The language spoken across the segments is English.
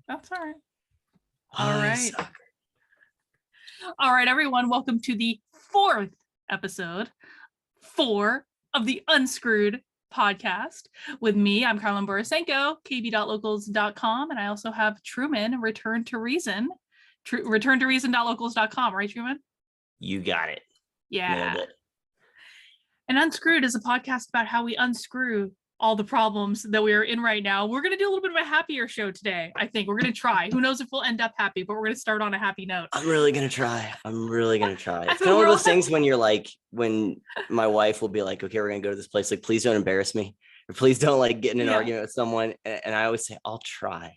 That's all right. All right. All right, everyone. Welcome to the fourth episode, 4 of the Unscrewed podcast. With me, I'm Carlin Borisenko, kb.locals.com, and I also have Truman, Return to Reason, returntoreason.locals.com, right, Truman? You got it. Yeah. Nailed it. And Unscrewed is a podcast about how we unscrew all the problems that we are in right now. We're going to do a little bit of a happier show today, I think. We're going to try. Who knows if we'll end up happy, but we're going to start on a happy note. I'm really going to try. It's kind of one of those things when you're like, when my wife will be like, okay, we're going to go to this place. Like, please don't embarrass me. Or please don't like get in an argument with someone. And I always say, I'll try.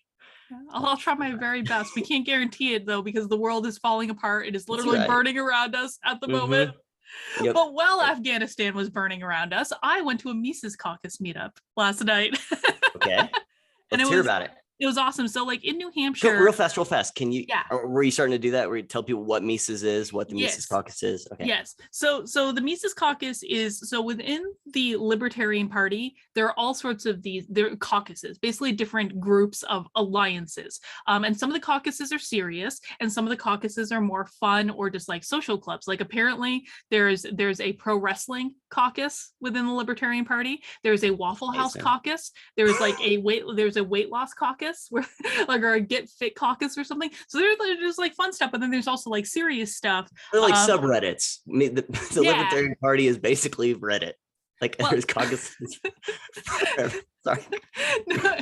I'll try my very best. We can't guarantee it, though, because the world is falling apart. It is literally burning around us at the moment. Yep. But while Afghanistan was burning around us, I went to a Mises Caucus meetup last night. Okay. Let's hear about it. It was awesome. So like in New Hampshire. So real fast. Can you, were you starting to do that? Where you tell people what Mises is, what the Mises Caucus is? Okay. Yes. So the Mises Caucus is, so within the Libertarian Party, there are all sorts of there are caucuses, basically different groups of alliances. And some of the caucuses are serious and some of the caucuses are more fun or just like social clubs. Like apparently there's a pro wrestling caucus within the Libertarian Party. There's a Waffle House caucus. There's like a weight loss caucus where like, or a get fit caucus or something. So there's like fun stuff, but then there's also like serious stuff. They're like subreddits. The Libertarian Party is basically Reddit. Like there's caucuses. Sorry. No,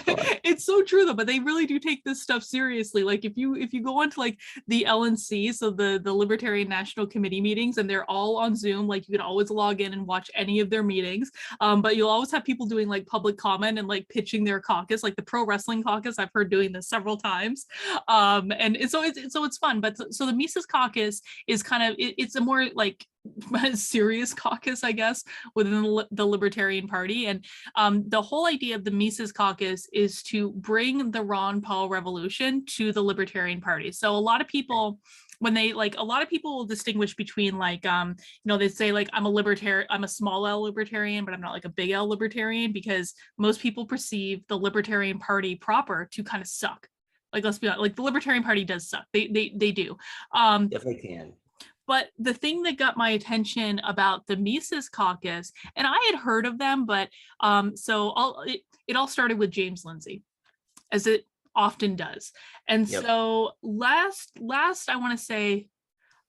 it's so true though, but they really do take this stuff seriously. Like if you go onto like the LNC, so the Libertarian National Committee meetings, and they're all on Zoom, like you can always log in and watch any of their meetings. But you'll always have people doing like public comment and like pitching their caucus, like the pro wrestling caucus. I've heard doing this several times. And so it's fun. But so the Mises Caucus is kind of it's a more like serious caucus, I guess, within the Libertarian Party. And the whole idea of the Mises Caucus is to bring the Ron Paul revolution to the Libertarian Party. So a lot of people, when they like, a lot of people will distinguish between like, they say like, I'm a small L libertarian, but I'm not like a big L libertarian, because most people perceive the Libertarian Party proper to kind of suck. Like, let's be honest, like the Libertarian Party does suck. They do. Definitely can. But the thing that got my attention about the Mises Caucus, and I had heard of them, but it all started with James Lindsay, as it often does. And so last I want to say,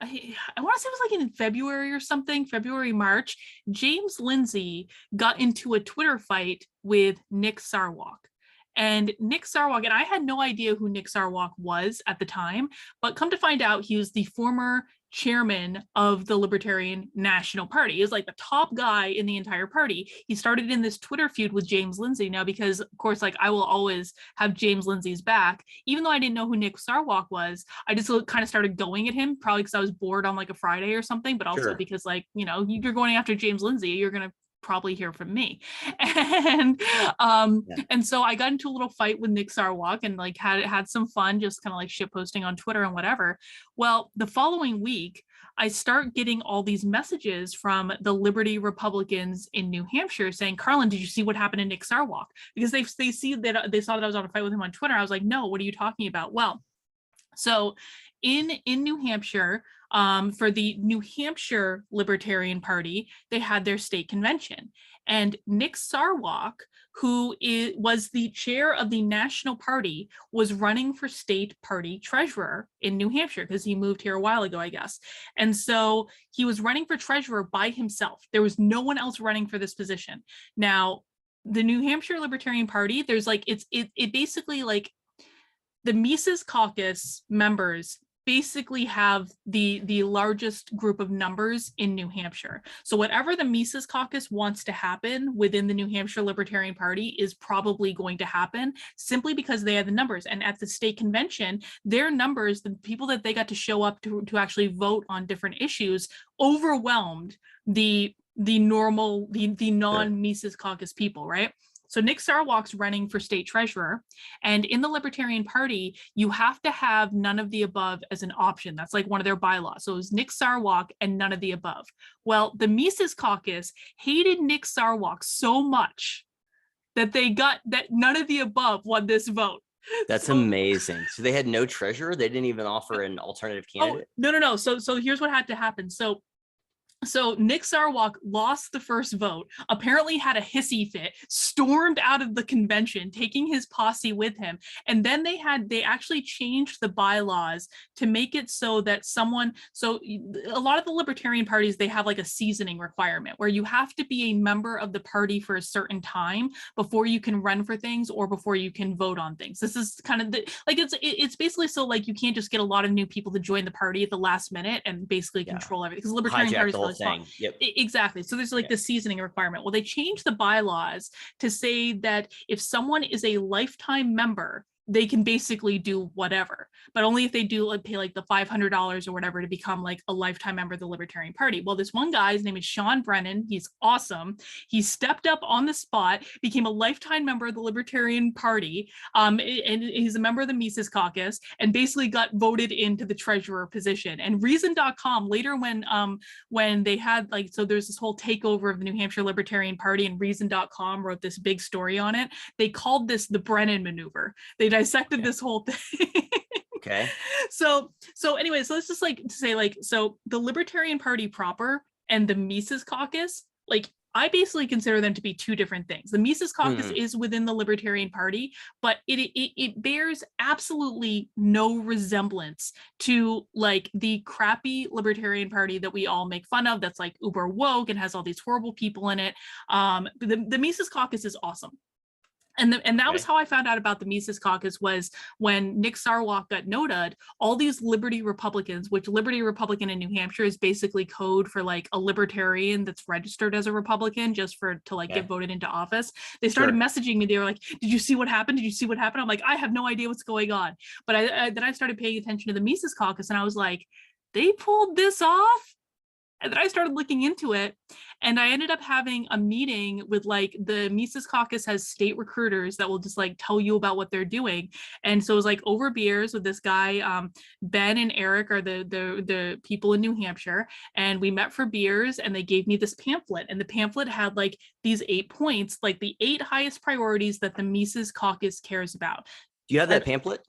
it was like in February or something, March, James Lindsay got into a Twitter fight with Nick Sarwark. And Nick Sarwark, and I had no idea who Nick Sarwark was at the time, but come to find out, he was the former chairman of the Libertarian National Party. He was like the top guy in the entire party. He started in this Twitter feud with James Lindsay now, because of course, like I will always have James Lindsay's back. Even though I didn't know who Nick Sarwark was, I just kind of started going at him, probably because I was bored on like a Friday or something, but also because like, you're going after James Lindsay, you're going to probably hear from me. And so I got into a little fight with Nick Sarwark and like had some fun, just kind of like shit posting on Twitter and whatever. Well, the following week, I start getting all these messages from the Liberty Republicans in New Hampshire saying, Carlin, did you see what happened to Nick Sarwark? Because they saw that I was on a fight with him on Twitter. I was like, no, what are you talking about? Well, so in New Hampshire, for the New Hampshire Libertarian Party, they had their state convention. And Nick Sarwark, who was the chair of the National Party, was running for state party treasurer in New Hampshire, because he moved here a while ago, I guess. And so he was running for treasurer by himself. There was no one else running for this position. Now, the New Hampshire Libertarian Party, there's like, it basically like, the Mises Caucus members basically have the largest group of numbers in New Hampshire. So whatever the Mises Caucus wants to happen within the New Hampshire Libertarian Party is probably going to happen, simply because they have the numbers. And at the state convention, their numbers, the people that they got to show up to actually vote on different issues, overwhelmed the non-Mises Caucus people, right? So Nick Sarwark's running for state treasurer, and in the Libertarian Party, you have to have none of the above as an option. That's like one of their bylaws. So it was Nick Sarwark and none of the above. Well, the Mises Caucus hated Nick Sarwark so much that none of the above won this vote. That's amazing. So they had no treasurer. They didn't even offer an alternative candidate. No. So here's what had to happen. So Nick Sarwark lost the first vote, apparently had a hissy fit, stormed out of the convention, taking his posse with him. And then they actually changed the bylaws to make it so that so a lot of the libertarian parties, they have like a seasoning requirement where you have to be a member of the party for a certain time before you can run for things or before you can vote on things. This is kind of it's basically so like you can't just get a lot of new people to join the party at the last minute and basically control everything, because the libertarian party is thing. Yep. Exactly. So there's like the seasoning requirement. Well, they changed the bylaws to say that if someone is a lifetime member, they can basically do whatever, but only if they do like pay like the $500 or whatever to become like a lifetime member of the Libertarian Party. Well, this one guy, his name is Sean Brennan. He's awesome. He stepped up on the spot, became a lifetime member of the Libertarian Party, and he's a member of the Mises Caucus, and basically got voted into the treasurer position. And Reason.com later, when they had like, so there's this whole takeover of the New Hampshire Libertarian Party, and Reason.com wrote this big story on it. They called this the Brennan maneuver. They dissected this whole thing. Okay. So anyways, so let's just like to say like, so the Libertarian Party proper and the Mises Caucus, like I basically consider them to be two different things. The Mises Caucus is within the Libertarian Party, but it bears absolutely no resemblance to like the crappy Libertarian Party that we all make fun of, that's like uber woke and has all these horrible people in it. The Mises Caucus is awesome. And that was how I found out about the Mises Caucus, was when Nick Sarwark got noted, all these Liberty Republicans, which Liberty Republican in New Hampshire is basically code for like a libertarian that's registered as a Republican just to like get voted into office. They started messaging me. They were like, did you see what happened? Did you see what happened? I'm like, I have no idea what's going on. But then I started paying attention to the Mises Caucus, and I was like, they pulled this off? And then I started looking into it, and I ended up having a meeting with like the Mises Caucus has state recruiters that will just like tell you about what they're doing. And so it was like over beers with this guy, Ben and Eric are the people in New Hampshire. And we met for beers, and they gave me this pamphlet, and the pamphlet had like these 8 points, like the 8 highest priorities that the Mises Caucus cares about. Do you have that pamphlet?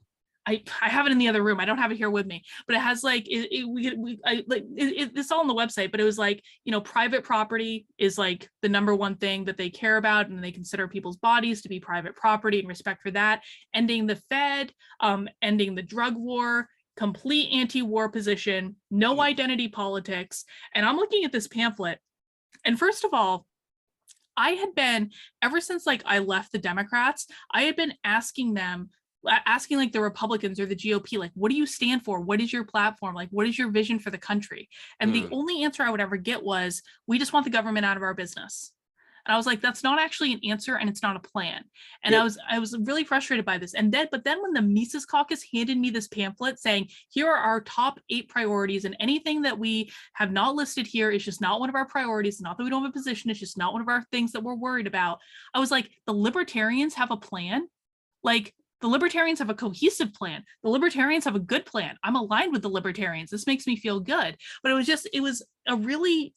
I have it in the other room. I don't have it here with me, but it has like it's all on the website. But it was like, you know, private property is like the number one thing that they care about, and they consider people's bodies to be private property and respect for that. Ending the Fed, ending the drug war, complete anti-war position, no identity politics. And I'm looking at this pamphlet, and first of all, I had been, ever since like I left the Democrats, I had been asking like the Republicans or the GOP, like, what do you stand for? What is your platform? Like, what is your vision for the country? And the only answer I would ever get was, we just want the government out of our business. And I was like, that's not actually an answer, and it's not a plan. And I was really frustrated by this. But then when the Mises Caucus handed me this pamphlet saying, here are our top 8 priorities, and anything that we have not listed here is just not one of our priorities. Not that we don't have a position, it's just not one of our things that we're worried about. I was like, the Libertarians have a plan? Like, the Libertarians have a cohesive plan. The Libertarians have a good plan. I'm aligned with the Libertarians. This makes me feel good. But it was a really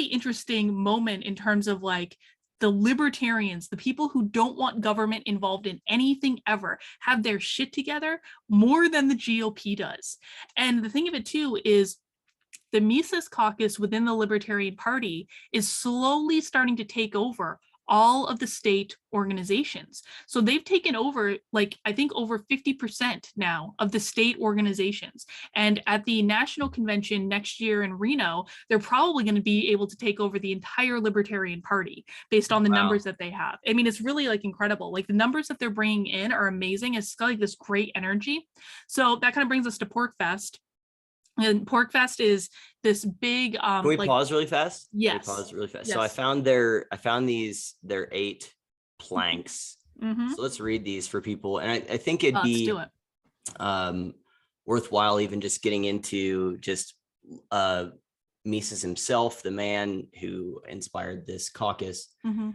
interesting moment in terms of like the Libertarians, the people who don't want government involved in anything ever, have their shit together more than the GOP does. And the thing of it too is, the Mises Caucus within the Libertarian Party is slowly starting to take over all of the state organizations. So they've taken over, like, I think over 50% now of the state organizations. And at the national convention next year in Reno, they're probably going to be able to take over the entire Libertarian Party based on the numbers that they have. I mean, it's really like incredible. Like the numbers that they're bringing in are amazing. It's got like this great energy. So that kind of brings us to PorcFest. And PorcFest is this big Can we pause really fast? Yes. Pause really fast. Yes. So I found their 8 planks. So let's read these for people. And I think it'd be worthwhile even just getting into just Mises himself, the man who inspired this caucus, here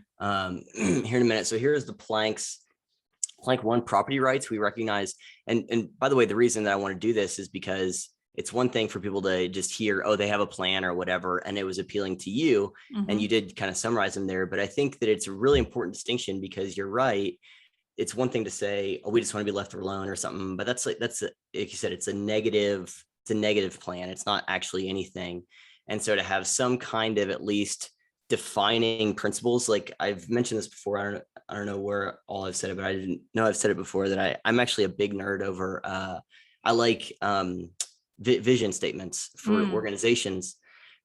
in a minute. So here's the planks. Plank 1, property rights. We recognize, and by the way, the reason that I want to do this is because it's one thing for people to just hear, oh, they have a plan or whatever, and it was appealing to you, and you did kind of summarize them there. But I think that it's a really important distinction, because you're right. it's one thing to say, oh, we just want to be left alone or something, but like you said, it's a negative plan. It's not actually anything. And so to have some kind of at least defining principles, like I've mentioned this before, I don't know where all I've said it, but I didn't know I've said it before, that I'm actually a big nerd over, I like vision statements for organizations,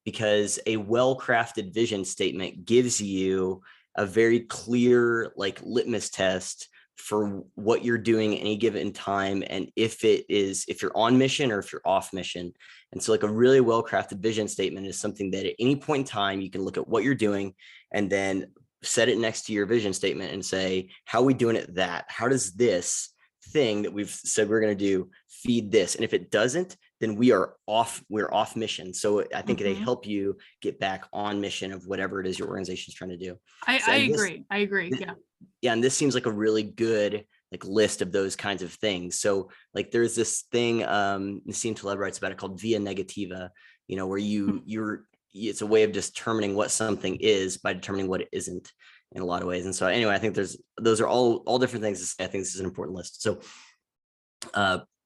because a well-crafted vision statement gives you a very clear like litmus test for what you're doing at any given time, and if you're on mission or if you're off mission. And so like a really well-crafted vision statement is something that at any point in time you can look at what you're doing and then set it next to your vision statement and say, how are we doing at that? How does this thing that we've said we're going to do feed this? And if it doesn't, then we're off mission. So I think they help you get back on mission of whatever it is your organization is trying to do. I agree. Yeah. Yeah. And this seems like a really good like list of those kinds of things. So like there's this thing, Nassim Taleb writes about it called via negativa, where it's a way of determining what something is by determining what it isn't in a lot of ways. And so anyway, I think those are all different things to say. I think this is an important list. So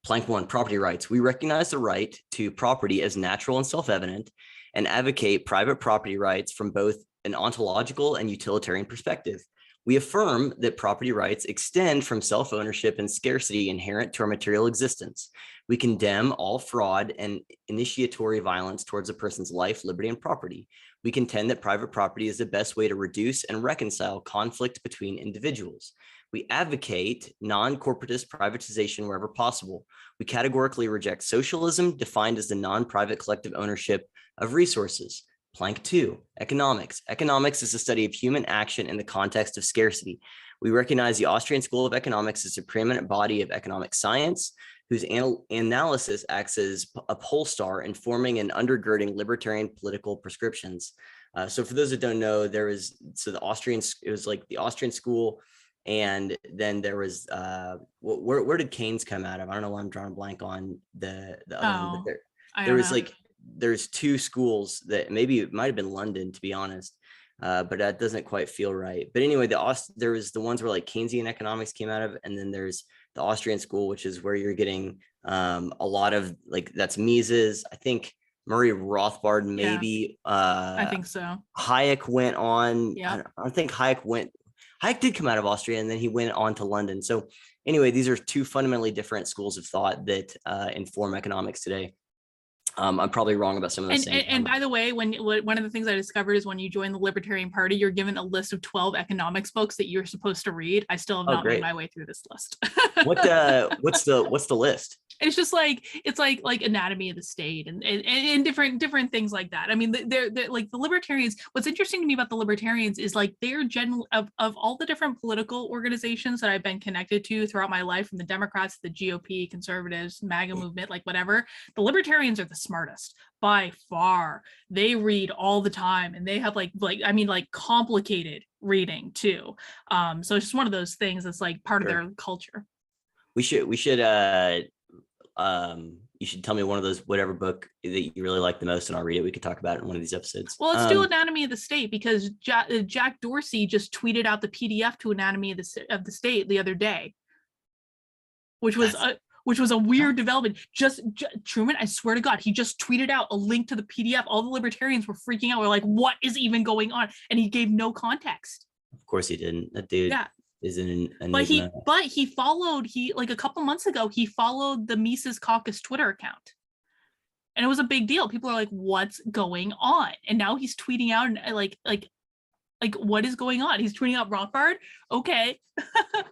plank 1, property rights. We recognize the right to property as natural and self-evident, and advocate private property rights from both an ontological and utilitarian perspective. We affirm that property rights extend from self-ownership and scarcity inherent to our material existence. We condemn all fraud and initiatory violence towards a person's life, liberty, and property. We contend that private property is the best way to reduce and reconcile conflict between individuals. We advocate non-corporatist privatization wherever possible. We categorically reject socialism, defined as the non-private collective ownership of resources. Plank 2, economics. Economics is the study of human action in the context of scarcity. We recognize the Austrian School of Economics as a preeminent body of economic science, whose analysis acts as a pole star in forming and undergirding libertarian political prescriptions. So for those that don't know, it was like the Austrian school. And then there was, where did Keynes come out of? I don't know why I'm drawing a blank on the other one, but there was like, there's two schools that maybe it might've been London, to be honest, but that doesn't quite feel right. But anyway, there was the ones where like Keynesian economics came out of, and then there's the Austrian school, which is where you're getting a lot of like, that's Mises, I think Murray Rothbard, maybe. I think so. Hayek went on. Yeah. I don't think Hayek did come out of Austria, and then he went on to London. So anyway, these are two fundamentally different schools of thought that inform economics today. I'm probably wrong about some of those things. And by the way, one of the things I discovered is when you join the Libertarian Party, you're given a list of 12 economics books that you're supposed to read. I still have not made my way through this list. What's the list? It's just like, it's like anatomy of the state and different things like that. I mean, they're like the libertarians. What's interesting to me about the libertarians is like they're general of all the different political organizations that I've been connected to throughout my life, from the Democrats, the GOP, conservatives, MAGA movement, like whatever. The libertarians are the smartest by far. They read all the time, and they have like complicated reading too. So it's just one of those things that's like part of their culture. We should you should tell me one of those, whatever book that you really like the most, and I'll read it. We could talk about it in one of these episodes. Well, let's do Anatomy of the State, because Jack Dorsey just tweeted out the PDF to Anatomy of the State the other day, which was a weird development. Truman, I swear to God, he just tweeted out a link to the PDF. All the libertarians were freaking out. We're like, what is even going on? And he gave no context. Of course he didn't. That dude. Yeah. But he followed like a couple months ago, he followed the Mises Caucus Twitter account, and it was a big deal. People are like, what's going on? And now he's tweeting out and like what is going on? He's tweeting out Rothbard. Okay. I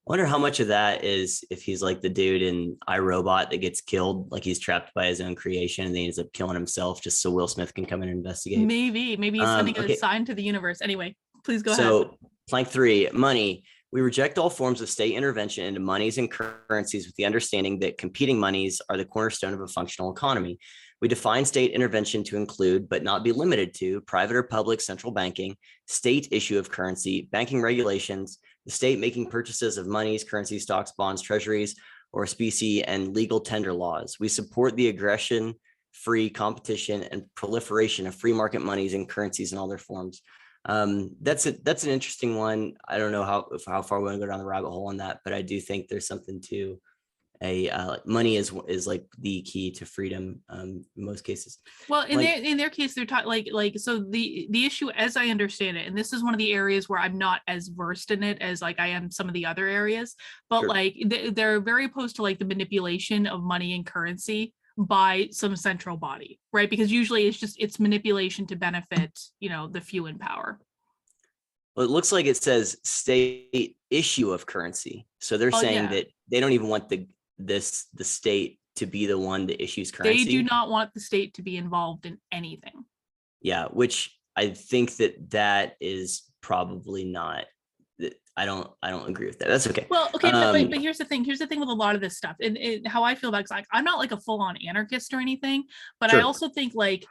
wonder how much of that is if he's like the dude in iRobot that gets killed, like he's trapped by his own creation and then he ends up killing himself just so Will Smith can come in and investigate. Maybe he's sending a sign to the universe. Anyway, please go ahead. So plank 3, money. We reject all forms of state intervention into monies and currencies with the understanding that competing monies are the cornerstone of a functional economy. We define state intervention to include, but not be limited to, private or public central banking, state issue of currency, banking regulations, the state making purchases of monies, currency, stocks, bonds, treasuries, or specie, and legal tender laws. We support the aggression, free competition, and proliferation of free market monies and currencies in all their forms. That's an interesting one. I don't know how far we want to go down the rabbit hole on that, but I do think there's something to money is like the key to freedom in most cases. Well, in their case, they're taught so the issue, as I understand it, and this is one of the areas where I'm not as versed in it as like I am some of the other areas, but Sure. like they're very opposed to like the manipulation of money and currency by some central body, right? Because usually it's manipulation to benefit, the few in power. Well, it looks like it says state issue of currency. So they're saying that they don't even want the state to be the one that issues currency. They do not want the state to be involved in anything. Yeah, which I think that is probably not. I don't agree with that. That's okay. Well, okay, but here's the thing. Here's the thing with a lot of this stuff, and how I feel about it, like I'm not like a full-on anarchist or anything, but Sure. I also think like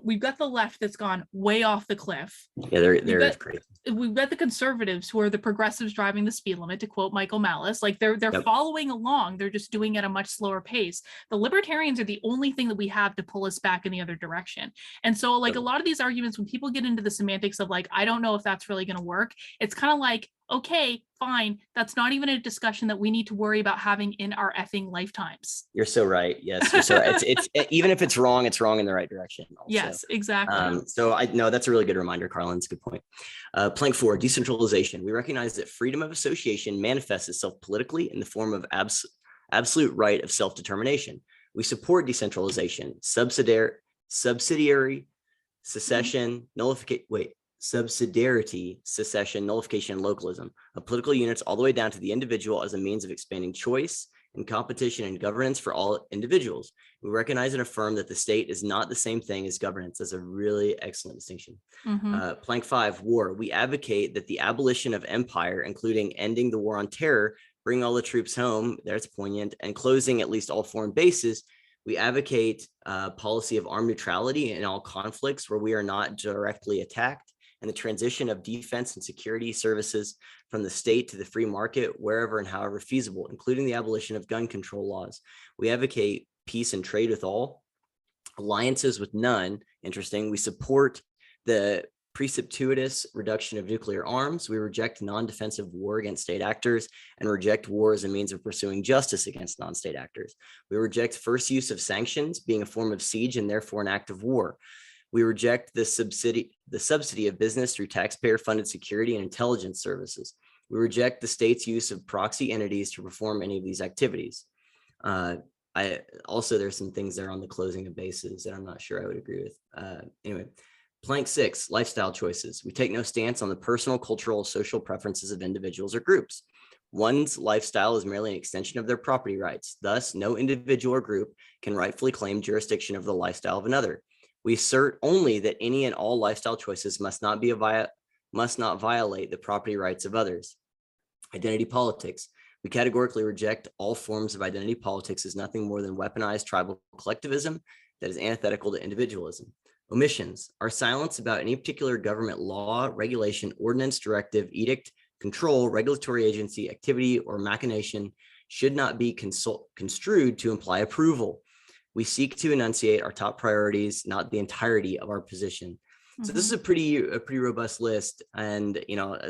we've got the left that's gone way off the cliff. Yeah, they're crazy. We've got the conservatives who are the progressives driving the speed limit, to quote Michael Malice. Like they're following along. They're just doing it at a much slower pace. The libertarians are the only thing that we have to pull us back in the other direction. And so like a lot of these arguments, when people get into the semantics of like, I don't know if that's really going to work, it's kind of like, okay, fine. That's not even a discussion that we need to worry about having in our effing lifetimes. You're so right. Yes, you're so right. It's even if it's wrong in the right direction. Also. Yes, exactly. So I know that's a really good reminder, Carlin. It's a good point. Plank 4, decentralization. We recognize that freedom of association manifests itself politically in the form of absolute right of self-determination. We support decentralization, subsidiary, secession, subsidiarity, secession, nullification, and localism of political units all the way down to the individual as a means of expanding choice and competition and governance for all individuals. We recognize and affirm that the state is not the same thing as governance. That's a really excellent distinction. Plank 5, war. We advocate that the abolition of empire, including ending the war on terror, bring all the troops home, that's poignant, and closing at least all foreign bases. We advocate a policy of armed neutrality in all conflicts where we are not directly attacked, and the transition of defense and security services from the state to the free market wherever and however feasible, including the abolition of gun control laws. We advocate peace and trade with all, alliances with none. Interesting. We support the precipitous reduction of nuclear arms. We reject non-defensive war against state actors and reject war as a means of pursuing justice against non-state actors. We reject first use of sanctions being a form of siege and therefore an act of war. We reject the subsidy of business through taxpayer-funded security and intelligence services. We reject the state's use of proxy entities to perform any of these activities. There's some things there on the closing of bases that I'm not sure I would agree with. Anyway, plank 6, lifestyle choices. We take no stance on the personal, cultural, social preferences of individuals or groups. One's lifestyle is merely an extension of their property rights. Thus, no individual or group can rightfully claim jurisdiction of the lifestyle of another. We assert only that any and all lifestyle choices must not violate the property rights of others. Identity politics. We categorically reject all forms of identity politics as nothing more than weaponized tribal collectivism that is antithetical to individualism. Omissions. Our silence about any particular government law, regulation, ordinance, directive, edict, control, regulatory agency, activity, or machination should not be construed to imply approval. We seek to enunciate our top priorities, not the entirety of our position. So this is a pretty robust list, and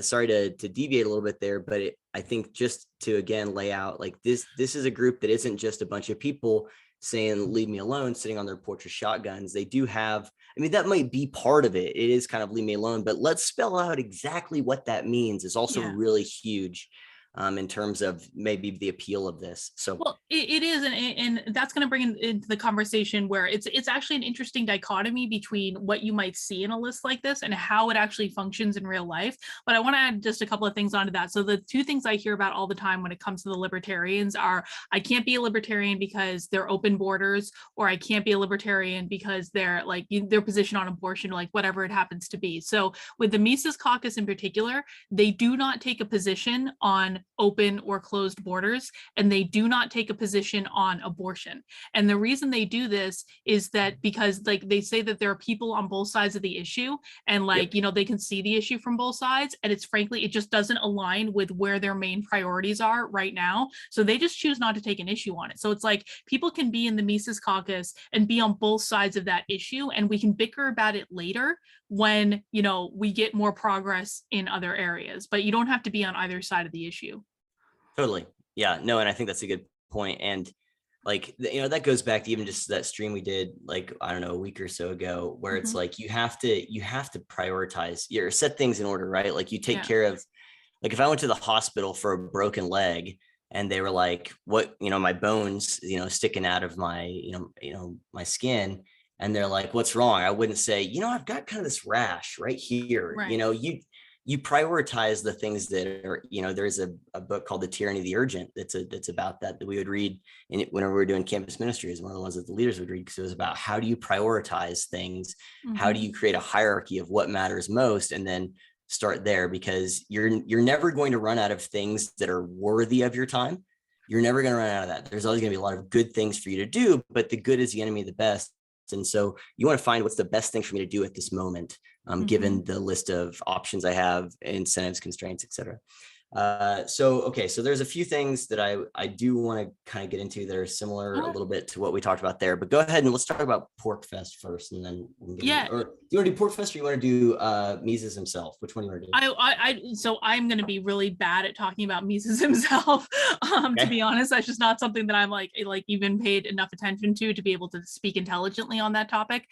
sorry to deviate a little bit there, but I think just to again lay out like this is a group that isn't just a bunch of people saying leave me alone, sitting on their porch with shotguns. They do have, that might be part of it. It is kind of leave me alone, but let's spell out exactly what that means is also really huge. In terms of maybe the appeal of this. So well, it is, and that's going to bring into the conversation where it's actually an interesting dichotomy between what you might see in a list like this and how it actually functions in real life. But I want to add just a couple of things onto that. So the two things I hear about all the time when it comes to the libertarians are, I can't be a libertarian because they're open borders, or I can't be a libertarian because they're like their position on abortion, like whatever it happens to be. So with the Mises Caucus in particular, they do not take a position on open or closed borders, and they do not take a position on abortion. And the reason they do this is that because like they say that there are people on both sides of the issue, and like they can see the issue from both sides, and it's frankly it just doesn't align with where their main priorities are right now, so they just choose not to take an issue on it. So it's like people can be in the Mises Caucus and be on both sides of that issue, and we can bicker about it later, when, you know, we get more progress in other areas, but you don't have to be on either side of the issue. Totally. Yeah, no, and I think that's a good point. And like, you know, that goes back to even just that stream we did, like, I don't know, a week or so ago, where it's like, you have to prioritize your set things in order, right? Like you take care of, like if I went to the hospital for a broken leg and they were like, what, you know, my bones, you know, sticking out of my, my skin. And they're like, what's wrong? I wouldn't say, you know, I've got kind of this rash right here. Right. You know, you prioritize the things that are, you know, there's a book called The Tyranny of the Urgent that's about that we would read in it whenever we were doing campus ministry, is one of the ones that the leaders would read, because it was about how do you prioritize things? How do you create a hierarchy of what matters most? And then start there, because you're never going to run out of things that are worthy of your time. You're never going to run out of that. There's always going to be a lot of good things for you to do, but the good is the enemy of the best. And so you want to find what's the best thing for me to do at this moment, given the list of options I have, incentives, constraints, et cetera. So there's a few things that I do want to kind of get into that are similar a little bit to what we talked about there, but go ahead and let's talk about Pork Fest first, and then we can get or do you want to do Pork Fest, or you want to do Mises himself? Which one do you want to do? So I'm going to be really bad at talking about Mises himself. To be honest, that's just not something that I'm like even paid enough attention to be able to speak intelligently on that topic.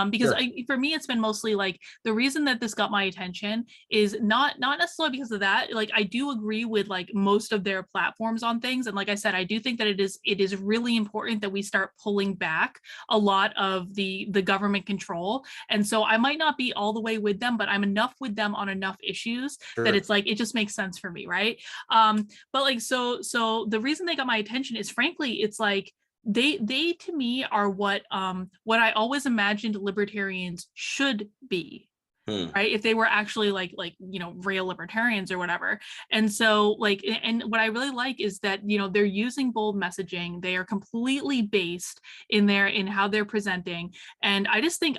Because for me, it's been mostly like the reason that this got my attention is not necessarily because of that. Like I do agree with like most of their platforms on things, and like I said, I do think that it is really important that we start pulling back a lot of the government control. And so I might not be all the way with them, but I'm enough with them on enough issues that it's like it just makes sense for me, right? But like so the reason they got my attention is frankly it's like they to me are what I always imagined libertarians should be. Right, if they were actually like you know, real libertarians or whatever. And so like, and what I really like is that, you know, they're using bold messaging. They are completely based in how they're presenting, and I think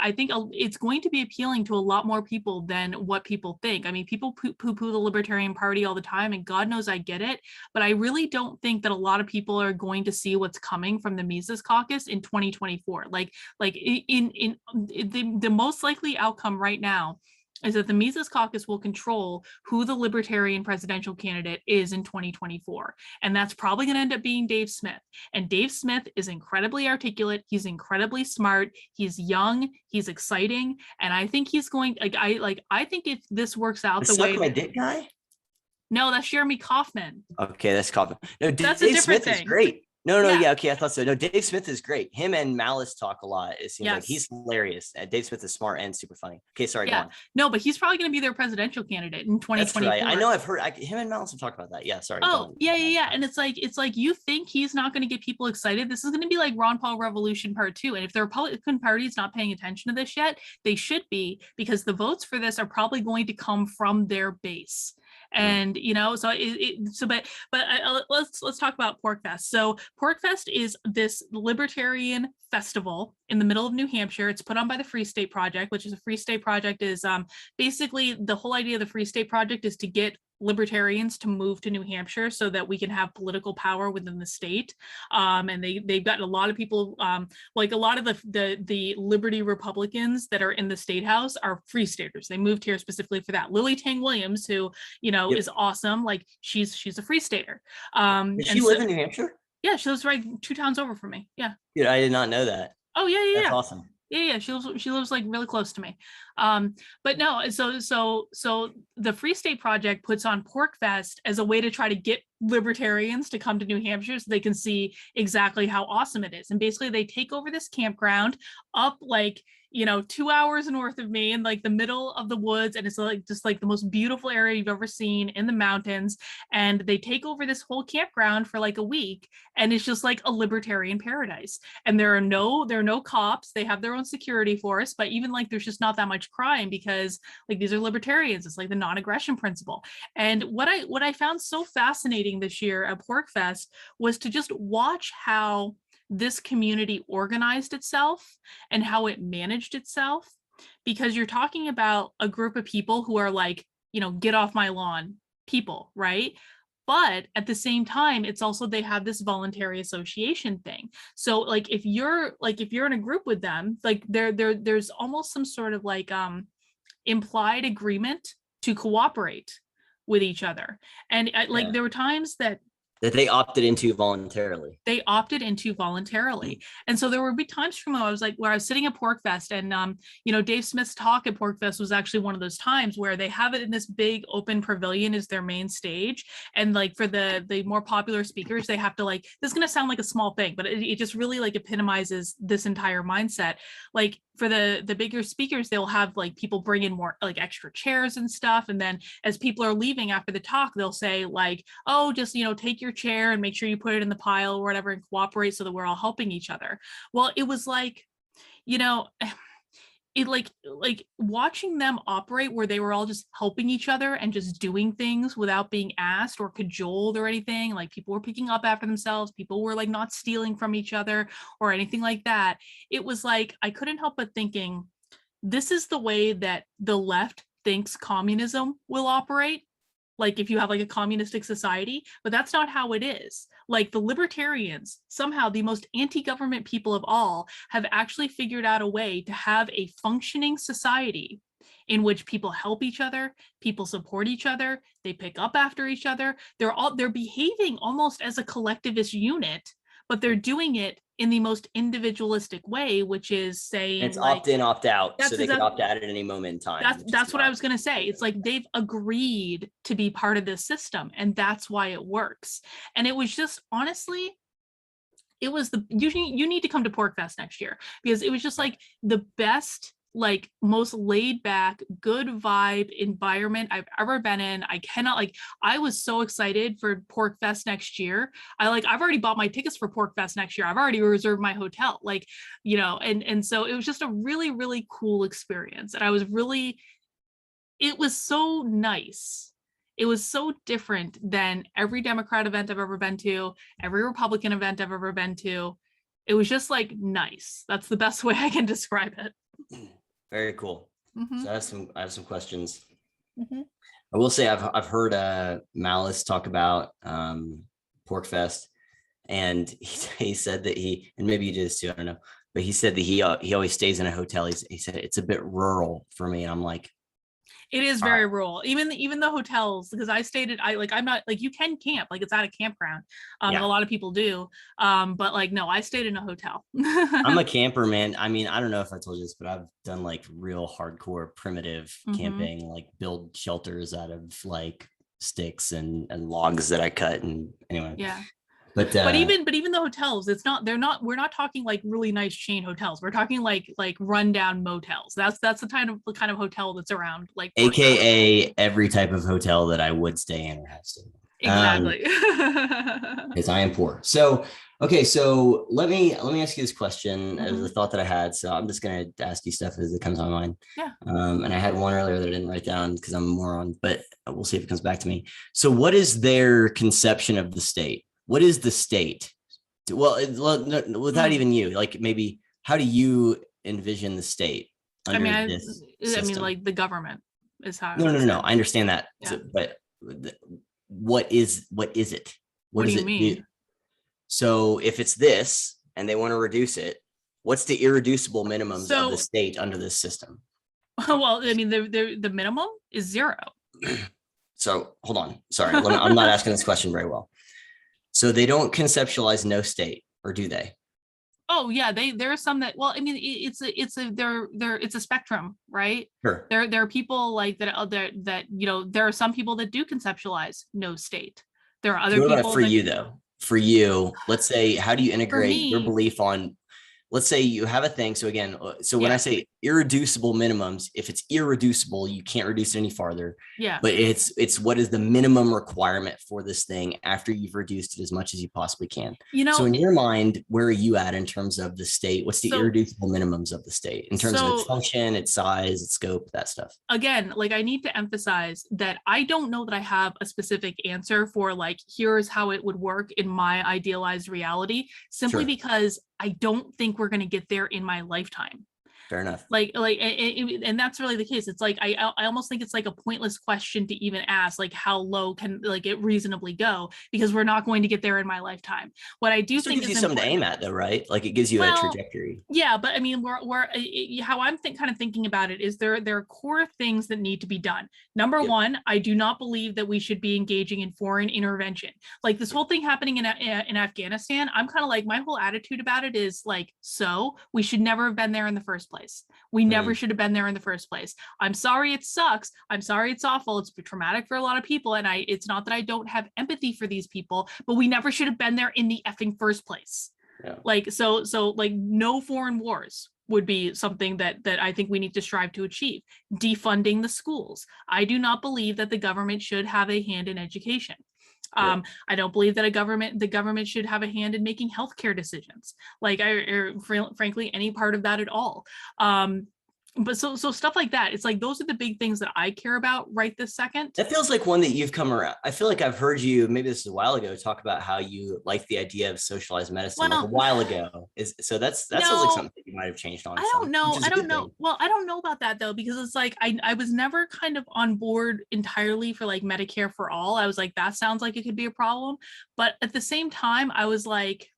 it's going to be appealing to a lot more people than what people think. I mean, people poo-poo the Libertarian Party all the time, and God knows I get it, but I really don't think that a lot of people are going to see what's coming from the Mises Caucus in 2024. Like in the most likely outcome right now is that the Mises Caucus will control who the Libertarian presidential candidate is in 2024. And that's probably going to end up being Dave Smith. And Dave Smith is incredibly articulate. He's incredibly smart. He's young. He's exciting. And I think he's going, I think if this works out the way. Suck my dick guy? No, that's Jeremy Kauffman. Okay, that's Kauffman. No, that's Dave Smith is great. No, okay, I thought so. No, Dave Smith is great. Him and Malice talk a lot. It seems like he's hilarious. Dave Smith is smart and super funny. Okay, sorry, go on. No, but he's probably going to be their presidential candidate in 2024. That's right. I know I've heard him and Malice have talked about that. Yeah, sorry. Oh, yeah. And it's like you think he's not going to get people excited. This is going to be like Ron Paul Revolution Part 2. And if the Republican Party is not paying attention to this yet, they should be, because the votes for this are probably going to come from their base. And you know, so let's talk about Pork Fest. So Pork Fest is this libertarian festival in the middle of New Hampshire. It's put on by the Free State Project, which is a Free State Project is basically the whole idea of the Free State Project is to get libertarians to move to New Hampshire so that we can have political power within the state. And they've got a lot of people, like a lot of the Liberty Republicans that are in the state house are Free Staters. They moved here specifically for that. Lily Tang Williams, who, you know, is awesome. Like she's a Free Stater. Does she live in New Hampshire? Yeah, she lives right 2 towns over from me. Yeah. Dude, I did not know that. Oh yeah. That's awesome. Yeah, she lives like really close to me. But no, so the Free State Project puts on Pork Fest as a way to try to get libertarians to come to New Hampshire so they can see exactly how awesome it is. And basically they take over this campground up like, you know, 2 hours north of me in like the middle of the woods. And it's like just like the most beautiful area you've ever seen in the mountains. And they take over this whole campground for like a week. And it's just like a libertarian paradise. And there are no cops. They have their own security force, but even like there's just not that much crime because like these are libertarians. It's like the non-aggression principle. And what I found so fascinating this year at Pork Fest was to just watch how this community organized itself and how it managed itself, because you're talking about a group of people who are like, you know, get off my lawn people, right? But at the same time, it's also they have this voluntary association thing. So like if you're in a group with them, like there's almost some sort of like implied agreement to cooperate with each other. And like there were times that they opted into voluntarily. And so there would be times from I was like, where I was sitting at PorcFest, and you know, Dave Smith's talk at PorcFest was actually one of those times where they have it in this big open pavilion as their main stage. And like for the more popular speakers, they have to like, this is going to sound like a small thing, but it just really like epitomizes this entire mindset. Like for the bigger speakers, they'll have like people bring in more like extra chairs and stuff. And then as people are leaving after the talk, they'll say like, oh, just, you know, take your chair and make sure you put it in the pile or whatever and cooperate so that we're all helping each other. Well, it was like, you know, it like watching them operate where they were all just helping each other and just doing things without being asked or cajoled or anything. Like people were picking up after themselves. People were like not stealing from each other or anything like that. It was like, I couldn't help but thinking, this is the way that the left thinks communism will operate. Like if you have like a communistic society, but that's not how it is. Like the libertarians, somehow the most anti-government people of all, have actually figured out a way to have a functioning society in which people help each other, people support each other, they pick up after each other. They're behaving almost as a collectivist unit, but they're doing it in the most individualistic way, which is saying it's like, opt in, opt out, so they can opt out at any moment in time. That's what I was going to say. It's like they've agreed to be part of this system, and that's why it works. And it was just, honestly, it was you need to come to PorcFest next year, because it was just like the best, like most laid back, good vibe environment I've ever been in. I was so excited for PorcFest next year. I've already bought my tickets for PorcFest next year. I've already reserved my hotel, like, you know, and so it was just a really, really cool experience. And it was so nice. It was so different than every Democrat event I've ever been to, every Republican event I've ever been to. It was just like nice. That's the best way I can describe it. Very cool. Mm-hmm. So I have some questions. Mm-hmm. I will say I've heard Malice talk about PorcFest, and he said that and maybe you did this too, I don't know, but he said that he always stays in a hotel. He said it's a bit rural for me, and I'm like, it is very rural. Even the hotels, because I stayed at, I'm not like, you can camp, like it's at a campground. A lot of people do. But like, no, I stayed in a hotel. I'm a camper, man. I mean, I don't know if I told you this, but I've done like real hardcore primitive camping, like build shelters out of like sticks and logs that I cut. And anyway. Yeah. But even the hotels, we're not talking like really nice chain hotels. We're talking like rundown motels. That's the kind of hotel that's around, like AKA every type of hotel that I would stay in or have stayed in. Exactly. Because I am poor. So okay, so let me ask you this question as a thought that I had. So I'm just gonna ask you stuff as it comes on my mind. Yeah. And I had one earlier that I didn't write down because I'm a moron, but we'll see if it comes back to me. So what is their conception of the state? What is the state? Well, without even you, like maybe how do you envision the state? I mean, like the government is how. No. I understand that, yeah. But what is it? What do you mean? So if it's this and they want to reduce it, what's the irreducible minimums of the state under this system? Well, I mean, the minimum is 0. So hold on. Sorry, I'm not asking this question very well. So they don't conceptualize no state, or do they? Oh yeah, there are some that. Well, I mean, it's a spectrum, right? Sure. There are people like that you know, there are some people that do conceptualize no state. There are other people. For you though, for you, let's say, how do you integrate your belief on? Let's say you have a thing. So again, when I say irreducible minimums, if it's irreducible, you can't reduce it any farther. Yeah. But it's what is the minimum requirement for this thing after you've reduced it as much as you possibly can. You know, so in your mind, where are you at in terms of the state? What's the irreducible minimums of the state in terms of its function, its size, its scope, that stuff? Again, like I need to emphasize that I don't know that I have a specific answer for like, here's how it would work in my idealized reality, simply because I don't think we're going to get there in my lifetime. Fair enough. And that's really the case. It's like I almost think it's like a pointless question to even ask, like how low can like it reasonably go, because we're not going to get there in my lifetime. What I do think gives is you something to aim important, at, though, right? Like it gives you a trajectory. yeah, but I mean, how I'm kind of thinking about it is there are core things that need to be done. Number one, I do not believe that we should be engaging in foreign intervention. Like this whole thing happening in Afghanistan, I'm kind of like, my whole attitude about it is like, so we should never have been there in the first place. We never should have been there in the first place. I'm sorry it sucks. I'm sorry it's awful. It's traumatic for a lot of people. And it's not that I don't have empathy for these people, but we never should have been there in the effing first place. Yeah. Like, so like no foreign wars would be something that I think we need to strive to achieve. Defunding the schools. I do not believe that the government should have a hand in education. I don't believe that the government should have a hand in making healthcare decisions, like frankly, any part of that at all. But so stuff like that, it's like those are the big things that I care about right this second. That feels like one that you've come around. I feel like I've heard you, maybe this is a while ago, talk about how you like the idea of socialized medicine like a while ago. That sounds like something that you might have changed on. I don't know. Well, I don't know about that though, because it's like I was never kind of on board entirely for like Medicare for all. I was like, that sounds like it could be a problem. But at the same time, I was like,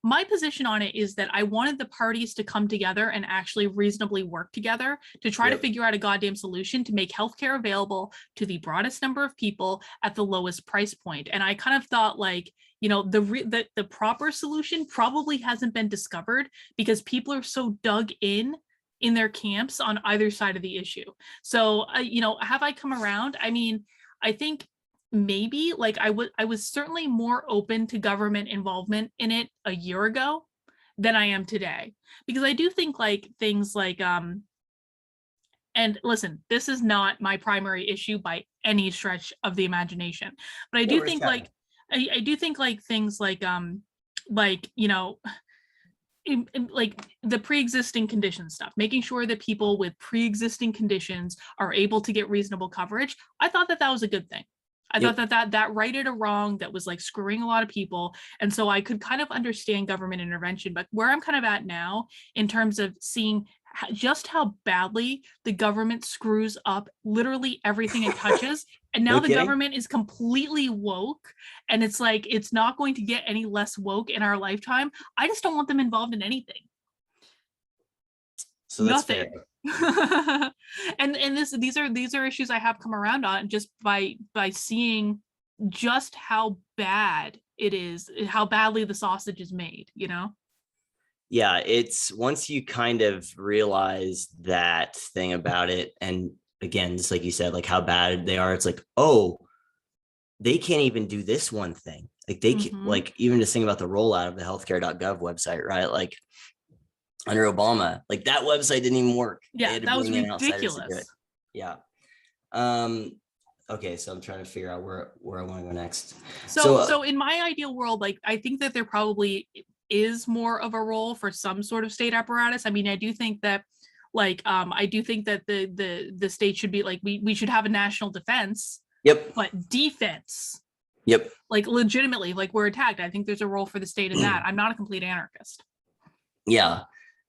my position on it is that I wanted the parties to come together and actually reasonably work together to try to figure out a goddamn solution to make healthcare available to the broadest number of people at the lowest price point. And I kind of thought like, you know, the proper solution probably hasn't been discovered because people are so dug in their camps on either side of the issue. So, you know, have I come around? I mean, I think maybe like I was certainly more open to government involvement in it a year ago than I am today, because I do think like things like and listen, this is not my primary issue by any stretch of the imagination, but I do think like I do think like things like you know, like the pre-existing condition stuff, making sure that people with pre-existing conditions are able to get reasonable coverage. I thought that was a good thing. I thought that righted a wrong that was like screwing a lot of people. And so I could kind of understand government intervention, but where I'm kind of at now in terms of seeing just how badly the government screws up literally everything it touches. And now the government is completely woke, and it's like, it's not going to get any less woke in our lifetime. I just don't want them involved in anything. So that's nothing. and these are issues I have come around on just by seeing just how bad it is, how badly the sausage is made, you know? Yeah, it's once you kind of realize that thing about it, and again, just like you said, like how bad they are, it's like, oh, they can't even do this one thing. Like they can, like even just think about the rollout of the healthcare.gov website, right? Like under Obama, like that website didn't even work. Yeah, that was ridiculous. Yeah. Okay, so I'm trying to figure out where I want to go next. So in my ideal world, like I think that there probably is more of a role for some sort of state apparatus. I mean, I do think that like I do think that the state should be like we should have a national defense. Yep. But defense. Yep. Like legitimately, like we're attacked. I think there's a role for the state in that. I'm not a complete anarchist. Yeah.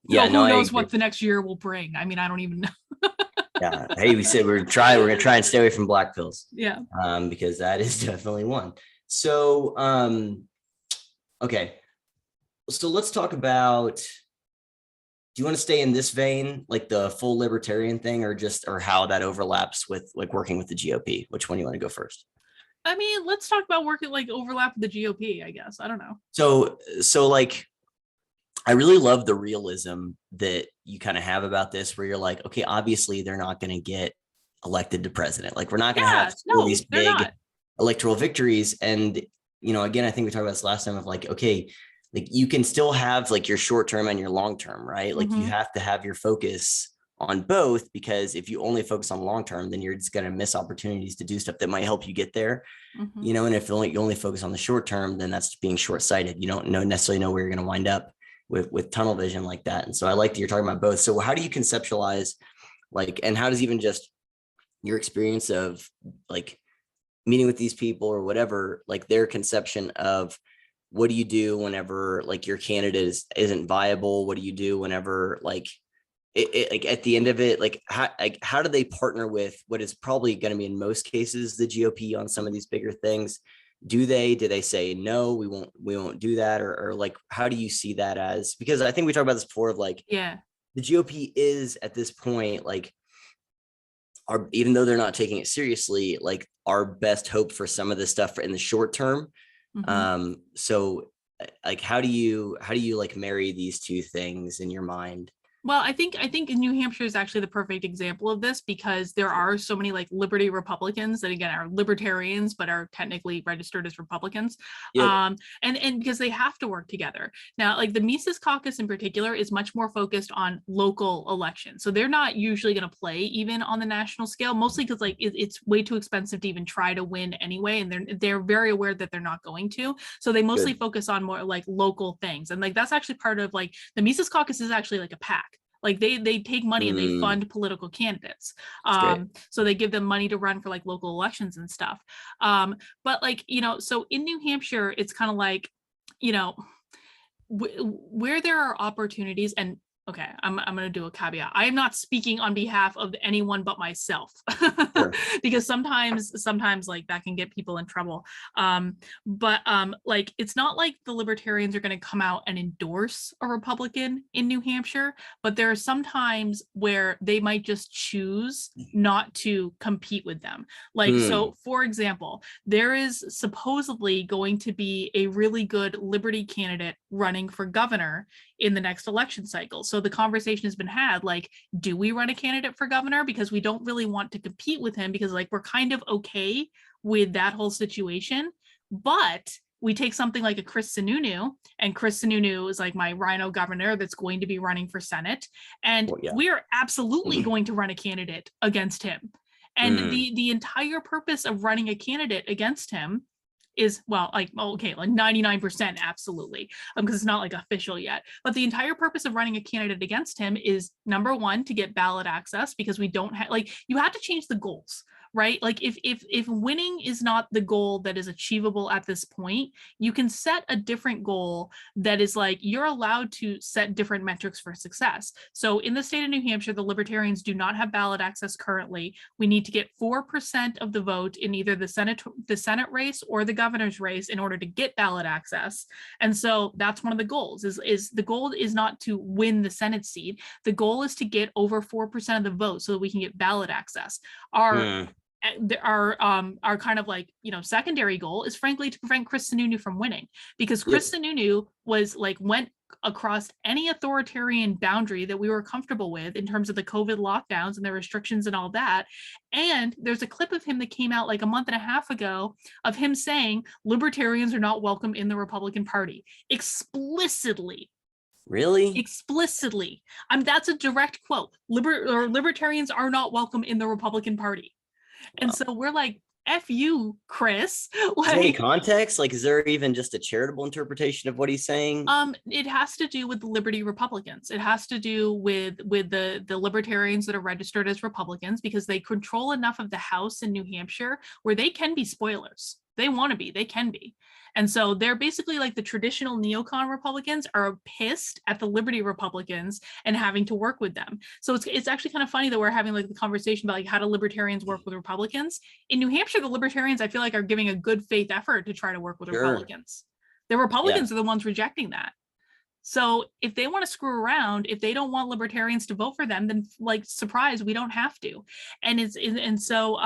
Yeah. So who knows what the next year will bring? I mean, I don't even know. Yeah. Hey, we said we're gonna try and stay away from black pills. Yeah. Because that is definitely one. So okay. So let's talk about, do you want to stay in this vein, like the full libertarian thing, or how that overlaps with like working with the GOP? Which one do you want to go first? I mean, let's talk about working like overlap with the GOP, I guess. I don't know. So like, I really love the realism that you kind of have about this, where you're like, okay, obviously they're not going to get elected to president. Like we're not going to have these big electoral victories. And, you know, again, I think we talked about this last time of like, okay, like you can still have like your short term and your long term, right? Like you have to have your focus on both, because if you only focus on long term, then you're just going to miss opportunities to do stuff that might help you get there. You know, and if you only focus on the short term, then that's being short sighted. You don't necessarily know where you're going to wind up with tunnel vision like that. And so I like that you're talking about both. So how do you conceptualize like, and how does even just your experience of like meeting with these people or whatever, like their conception of what do you do whenever like your candidate isn't viable? What do you do whenever like like at the end of it, like how do they partner with what is probably going to be in most cases the GOP on some of these bigger things? Do they say no, we won't do that, or like how do you see that as? Because I think we talked about this before of like Yeah. the GOP is at this point like even though they're not taking it seriously, like our best hope for some of this stuff in the short term. Mhm. So like how do you like marry these two things in your mind? Well, I think New Hampshire is actually the perfect example of this because there are so many like liberty Republicans that again are libertarians but are technically registered as Republicans. Yep. And because they have to work together. Now, like the Mises Caucus in particular is much more focused on local elections. So they're not usually going to play even on the national scale, mostly because like it's way too expensive to even try to win anyway. And they're very aware that they're not going to. So they mostly focus on more like local things. And like that's actually part of like the Mises Caucus is actually like a PAC. Like they take money and they fund political candidates. So they give them money to run for like local elections and stuff. But like, you know, so in New Hampshire, it's kind of like, you know, where there are opportunities and okay, I'm going to do a caveat. I am not speaking on behalf of anyone but myself because sometimes like that can get people in trouble. But like it's not like the Libertarians are going to come out and endorse a Republican in New Hampshire, but there are some times where they might just choose not to compete with them. Like, so for example, there is supposedly going to be a really good Liberty candidate running for governor in the next election cycle. So the conversation has been had, like, do we run a candidate for governor? Because we don't really want to compete with him because like we're kind of okay with that whole situation. But we take something like a Chris Sununu, and Chris Sununu is like my Rhino governor that's going to be running for Senate. And we're absolutely going to run a candidate against him. And the entire purpose of running a candidate against him is, well, like, okay, like 99% absolutely, because it's not like official yet. But the entire purpose of running a candidate against him is number one, to get ballot access, because we don't have, like, you have to change the goals, right? Like if winning is not the goal that is achievable at this point, you can set a different goal that is like, you're allowed to set different metrics for success. So in the state of New Hampshire, the Libertarians do not have ballot access currently. We need to get 4% of the vote in either the Senate race or the governor's race in order to get ballot access. And so that's one of the goals is the goal is not to win the Senate seat. The goal is to get over 4% of the vote so that we can get ballot access. Our kind of like, you know, secondary goal is frankly to prevent Chris Sununu from winning, because Chris Sununu was like went across any authoritarian boundary that we were comfortable with in terms of the COVID lockdowns and the restrictions and all that. And there's a clip of him that came out like a month and a half ago of him saying libertarians are not welcome in the Republican Party explicitly. Really? Explicitly. That's a direct quote. Libertarians are not welcome in the Republican Party. And so we're like, F you, Chris. Like, is there any context? Like, is there even just a charitable interpretation of what he's saying? It has to do with the Liberty Republicans. It has to do with the Libertarians that are registered as Republicans, because they control enough of the House in New Hampshire where they can be spoilers. They want to be, they can be. And so they're basically like the traditional neocon Republicans are pissed at the Liberty Republicans and having to work with them. So it's actually kind of funny that we're having like the conversation about like how do libertarians work with Republicans. In New Hampshire, the Libertarians, I feel like, are giving a good faith effort to try to work with Republicans. The Republicans are the ones rejecting that. So if they want to screw around, if they don't want libertarians to vote for them, then like, surprise, we don't have to. And so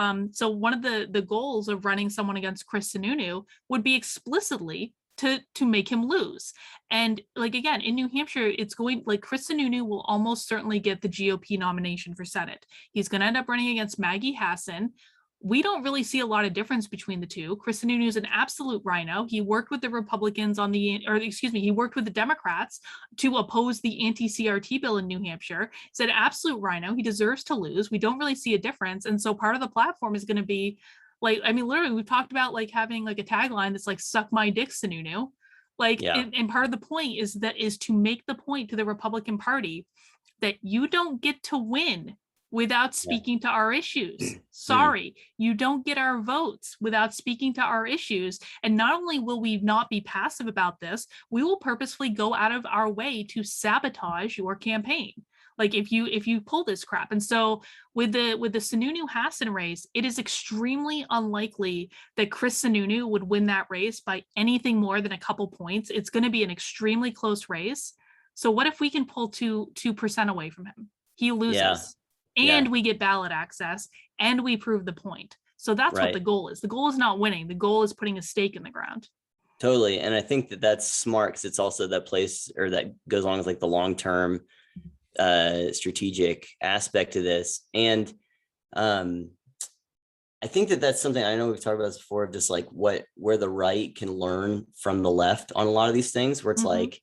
one of the goals of running someone against Chris Sununu would be explicitly to make him lose. And like, again, in New Hampshire, it's going like Chris Sununu will almost certainly get the GOP nomination for Senate. He's going to end up running against Maggie Hassan. We don't really see a lot of difference between the two. Chris Sununu is an absolute rhino. He worked with the Republicans he worked with the Democrats to oppose the anti-CRT bill in New Hampshire. He's an absolute rhino. He deserves to lose. We don't really see a difference. And so part of the platform is going to be like, I mean, literally, we've talked about like having like a tagline that's like, suck my dick, Sununu. Like, and part of the point is to make the point to the Republican Party that you don't get to win without speaking to our issues. Sorry, you don't get our votes without speaking to our issues. And not only will we not be passive about this, we will purposefully go out of our way to sabotage your campaign. Like if you pull this crap. And so with the Sununu Hassan race, it is extremely unlikely that Chris Sununu would win that race by anything more than a couple points. It's going to be an extremely close race. So what if we can pull 2% away from him? He loses. And we get ballot access, and we prove the point. So that's what the goal is. The goal is not winning. The goal is putting a stake in the ground. Totally. And I think that that's smart because it's also that place, or that goes along with like the long-term strategic aspect to this. And I think that that's something, I know we've talked about this before, of just like where the right can learn from the left on a lot of these things, where it's like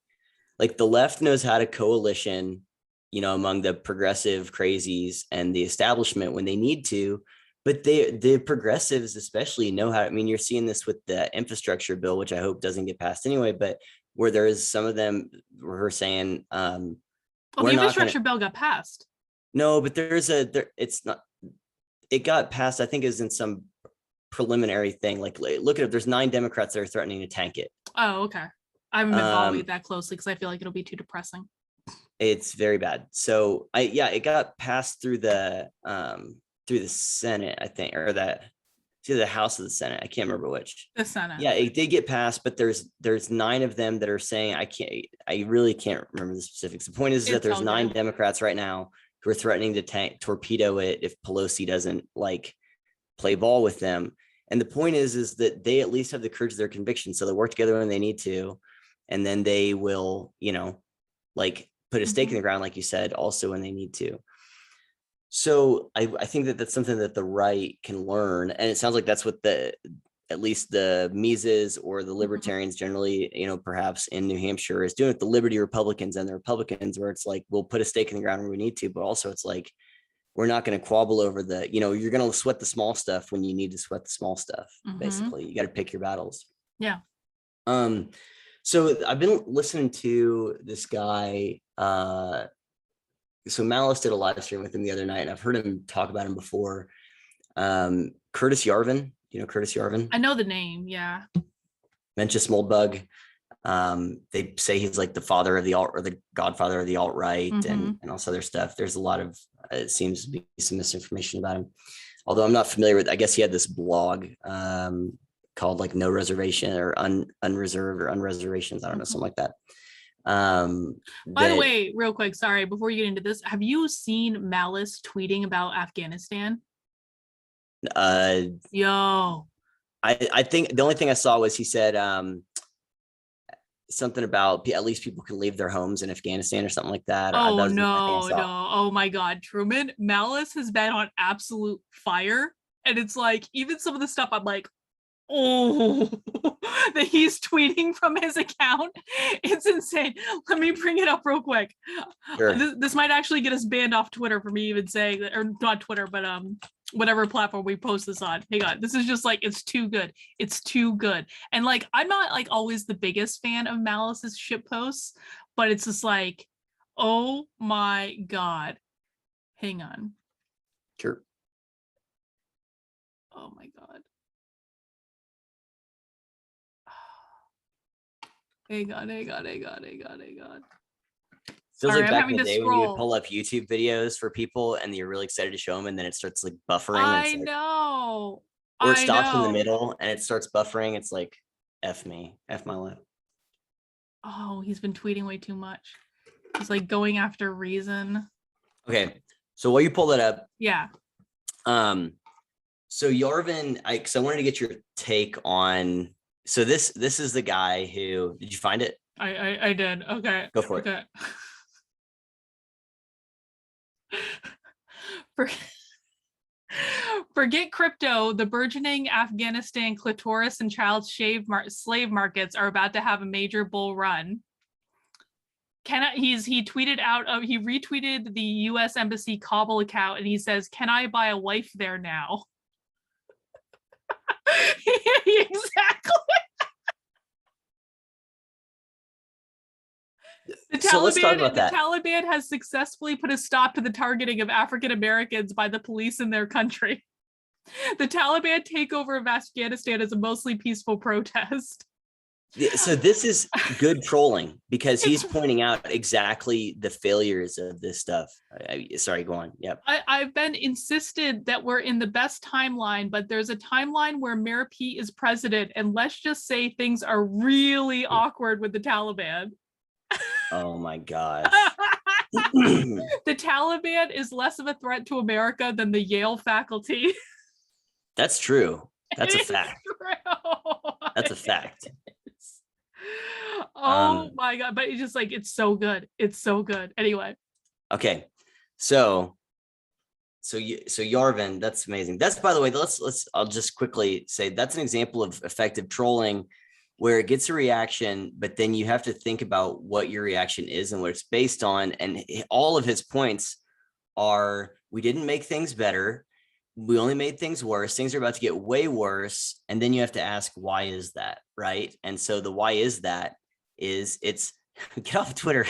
the left knows how to coalition, you know, among the progressive crazies and the establishment when they need to, but the progressives especially know how. I mean, you're seeing this with the infrastructure bill, which I hope doesn't get passed anyway, but where there is some of them who are saying, well, the infrastructure bill got passed. No, but it's not, it got passed. I think it was in some preliminary thing. Like, look at it. There's 9 Democrats that are threatening to tank it. Oh, okay. I haven't been following it that closely because I feel like it'll be too depressing. It's very bad. So it got passed through the Senate, I think, or it's either the House or the Senate. I can't remember which. The Senate. Yeah, it did get passed, but there's 9 of them that are saying, I really can't remember the specifics. The point is that there's 9 Democrats right now who are threatening to torpedo it if Pelosi doesn't like play ball with them. And the point is that they at least have the courage of their conviction. So they work together when they need to, and then they will, you know, like put a stake in the ground, like you said, also when they need to. So I think that that's something that the right can learn. And it sounds like that's what at least the Mises or the Libertarians generally, you know, perhaps in New Hampshire is doing with the Liberty Republicans and the Republicans, where it's like, we'll put a stake in the ground where we need to, but also it's like, we're not going to quabble over you're going to sweat the small stuff when you need to sweat the small stuff. Basically, you got to pick your battles. Yeah. So I've been listening to this guy. So Malice did a live stream with him the other night, and I've heard him talk about him before. Curtis Yarvin, you know Curtis Yarvin? I know the name, yeah. Mencius Moldbug. They say he's like the father of the alt, or the godfather of the alt-right, and also other stuff. There's a lot of, it seems to be some misinformation about him. Although I'm not familiar with, I guess he had this blog called like No Reservation or Unreserved or Unreservations. I don't know, something like that. By the way, real quick, sorry, before you get into this, have you seen Malice tweeting about Afghanistan? Yo. I think the only thing I saw was he said something about at least people can leave their homes in Afghanistan or something like that. Oh, no. Oh my God, Truman. Malice has been on absolute fire. And it's like, even some of the stuff I'm like, oh, that he's tweeting from his account. It's insane. Let me bring it up real quick. Sure. This might actually get us banned off Twitter for me even saying that, or not Twitter, but whatever platform we post this on. Hang on. This is just like, it's too good. It's too good. And like, I'm not like always the biggest fan of Malice's shit posts, but it's just like, oh my God. Hang on. Sure. Oh my God. Hang on. Feels like back in the day when you would pull up YouTube videos for people and you're really excited to show them, and then it starts like buffering. I know. Or it stops in the middle and it starts buffering. It's like, F me, F my life. Oh, he's been tweeting way too much. He's like going after Reason. Okay, so while you pull that up, yeah. So Yarvin, because I wanted to get your take on. So this is the guy who, did you find it? I did. Okay. Go for it. Forget crypto. The burgeoning Afghanistan clitoris and child slave markets are about to have a major bull run. He retweeted the U.S. Embassy Kabul account, and he says, "Can I buy a wife there now?" Exactly. So let's talk about that. The Taliban has successfully put a stop to the targeting of African Americans by the police in their country. The Taliban takeover of Afghanistan is a mostly peaceful protest. So this is good trolling because he's pointing out exactly the failures of this stuff. Sorry, go on. Yep. I've been insisted that we're in the best timeline, but there's a timeline where Mayor Pete is president, and let's just say things are really awkward with the Taliban. Oh my gosh. The Taliban is less of a threat to America than the Yale faculty. That's true. That's a fact. That's a fact. Oh my God. But it's just like, it's so good. It's so good. Anyway. Okay. So Yarvin, that's amazing. That's, by the way, I'll just quickly say that's an example of effective trolling where it gets a reaction, but then you have to think about what your reaction is and what it's based on. And all of his points are, we didn't make things better. We only made things worse. Things are about to get way worse. And then you have to ask, why is that? Right. And so the why is that is it's get off Twitter.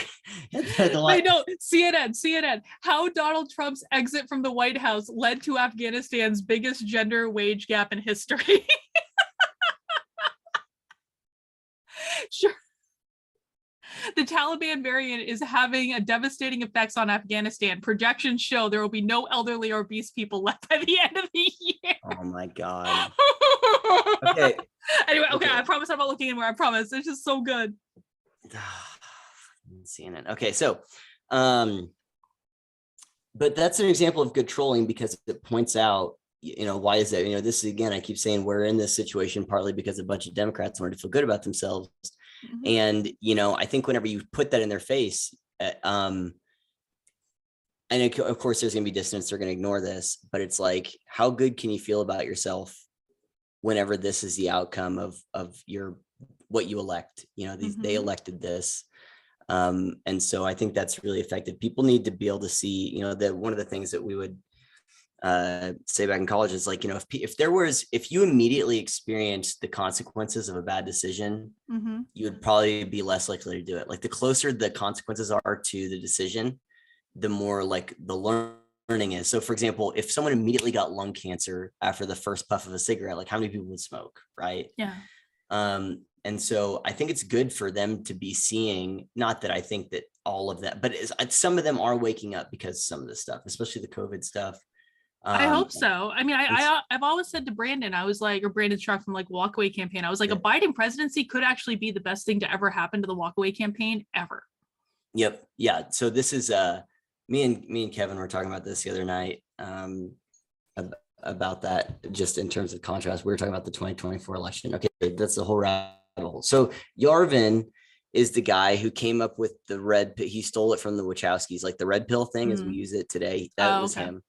I know. CNN. How Donald Trump's exit from the White House led to Afghanistan's biggest gender wage gap in history. Sure. The Taliban variant is having a devastating effects on Afghanistan. Projections show there will be no elderly or obese people left by the end of the year. Oh my God. Okay. Anyway, okay. I promise I'm not looking anywhere. I promise. It's just so good. CNN. Okay, so but that's an example of good trolling because it points out, why is that? This is, again, I keep saying we're in this situation partly because a bunch of Democrats wanted to feel good about themselves. Mm-hmm. And, I think whenever you put that in their face, and of course there's going to be dissonance, they're going to ignore this, but it's like, how good can you feel about yourself whenever this is the outcome of what you elect? Mm-hmm. They elected this. And so I think that's really effective. People need to be able to see, that one of the things that we would say back in college is like, if you immediately experienced the consequences of a bad decision, mm-hmm. you would probably be less likely to do it. Like the closer the consequences are to the decision, the more like the learning is. So for example, if someone immediately got lung cancer after the first puff of a cigarette, like how many people would smoke, right? Yeah. And so I think it's good for them to be seeing, not that I think that all of that, but some of them are waking up because of some of this stuff, especially the COVID stuff. I hope so. I mean, I've always said to Brandon, I was like, or Brandon Struck from like Walkaway campaign, I was like, a Biden presidency could actually be the best thing to ever happen to the Walkaway campaign ever. Yep. Yeah. So this is me and Kevin were talking about this the other night about that, just in terms of contrast. We were talking about the 2024 election. Okay, that's the whole rabbit hole. So Yarvin is the guy who came up with the red. He stole it from the Wachowskis, like the red pill thing as we use it today. That was him.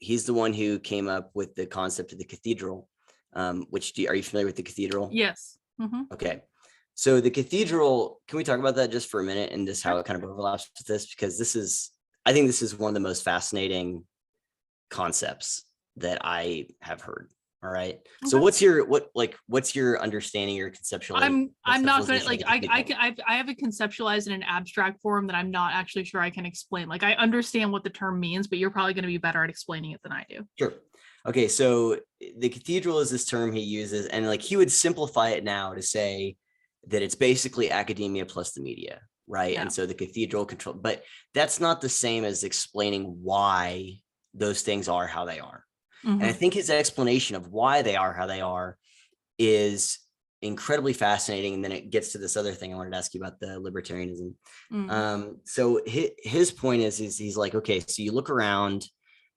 He's the one who came up with the concept of the cathedral, are you familiar with the cathedral? Yes. Mm-hmm. Okay. So the cathedral, can we talk about that just for a minute and just how it kind of overlaps with this? Because I think this is one of the most fascinating concepts that I have heard. All right. Okay. So what's your understanding, your conceptual? I'm not going to I have it conceptualized in an abstract form that I'm not actually sure I can explain. Like I understand what the term means, but you're probably going to be better at explaining it than I do. Sure. Okay. So the cathedral is this term he uses, and like he would simplify it now to say that it's basically academia plus the media. Right. Yeah. And so the cathedral control, but that's not the same as explaining why those things are how they are. Mm-hmm. And I think his explanation of why they are how they are is incredibly fascinating. And then it gets to this other thing I wanted to ask you about, the libertarianism. Mm-hmm. So his point is he's like, okay, so you look around